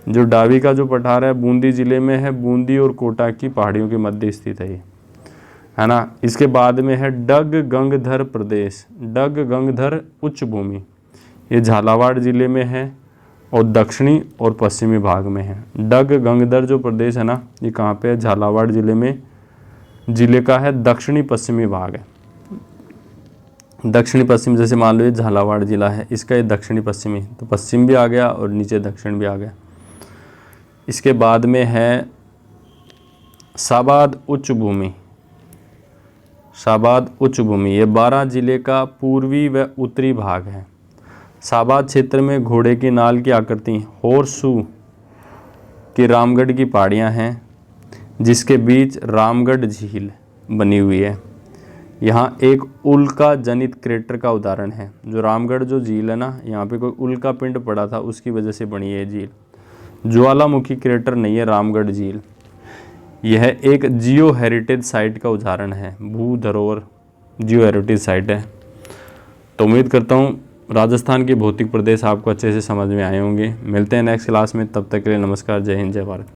जो डावी का जो पठार है बूंदी जिले में है, बूंदी और कोटा की पहाड़ियों के मध्य स्थित है ये, है ना। इसके बाद में है डग गंगधर प्रदेश। डग गंगधर उच्च भूमि, ये झालावाड़ जिले में है और दक्षिणी और पश्चिमी भाग में है। डग गंगधर जो प्रदेश है ना, ये कहाँ पे है? झालावाड़ जिले में, जिले का है दक्षिणी पश्चिमी भाग है। दक्षिणी पश्चिम, जैसे मान लो ये झालावाड़ जिला है, इसका ये दक्षिणी पश्चिमी, तो पश्चिम भी आ गया और नीचे दक्षिण भी आ गया। इसके बाद में है साबाद उच्च भूमि। साबाद उच्च भूमि ये 12 जिले का पूर्वी व उत्तरी भाग है। साबाद क्षेत्र में घोड़े की नाल की आकृति होर्सू की रामगढ़ की पहाड़ियाँ हैं, जिसके बीच रामगढ़ झील बनी हुई है। यहाँ एक उल्का जनित क्रेटर का उदाहरण है। जो रामगढ़ जो झील है ना, यहाँ पे कोई उल्का पिंड पड़ा था, उसकी वजह से बनी है झील। ज्वालामुखी क्रेटर नहीं है रामगढ़ झील। यह एक जियो हेरिटेज साइट का उदाहरण है, भू धरोहर जियो हेरिटेज साइट है। तो उम्मीद करता हूँ राजस्थान के भौतिक प्रदेश आपको अच्छे से समझ में आए होंगे। मिलते हैं नेक्स्ट क्लास में, तब तक के लिए नमस्कार, जय हिंद, जय भारत।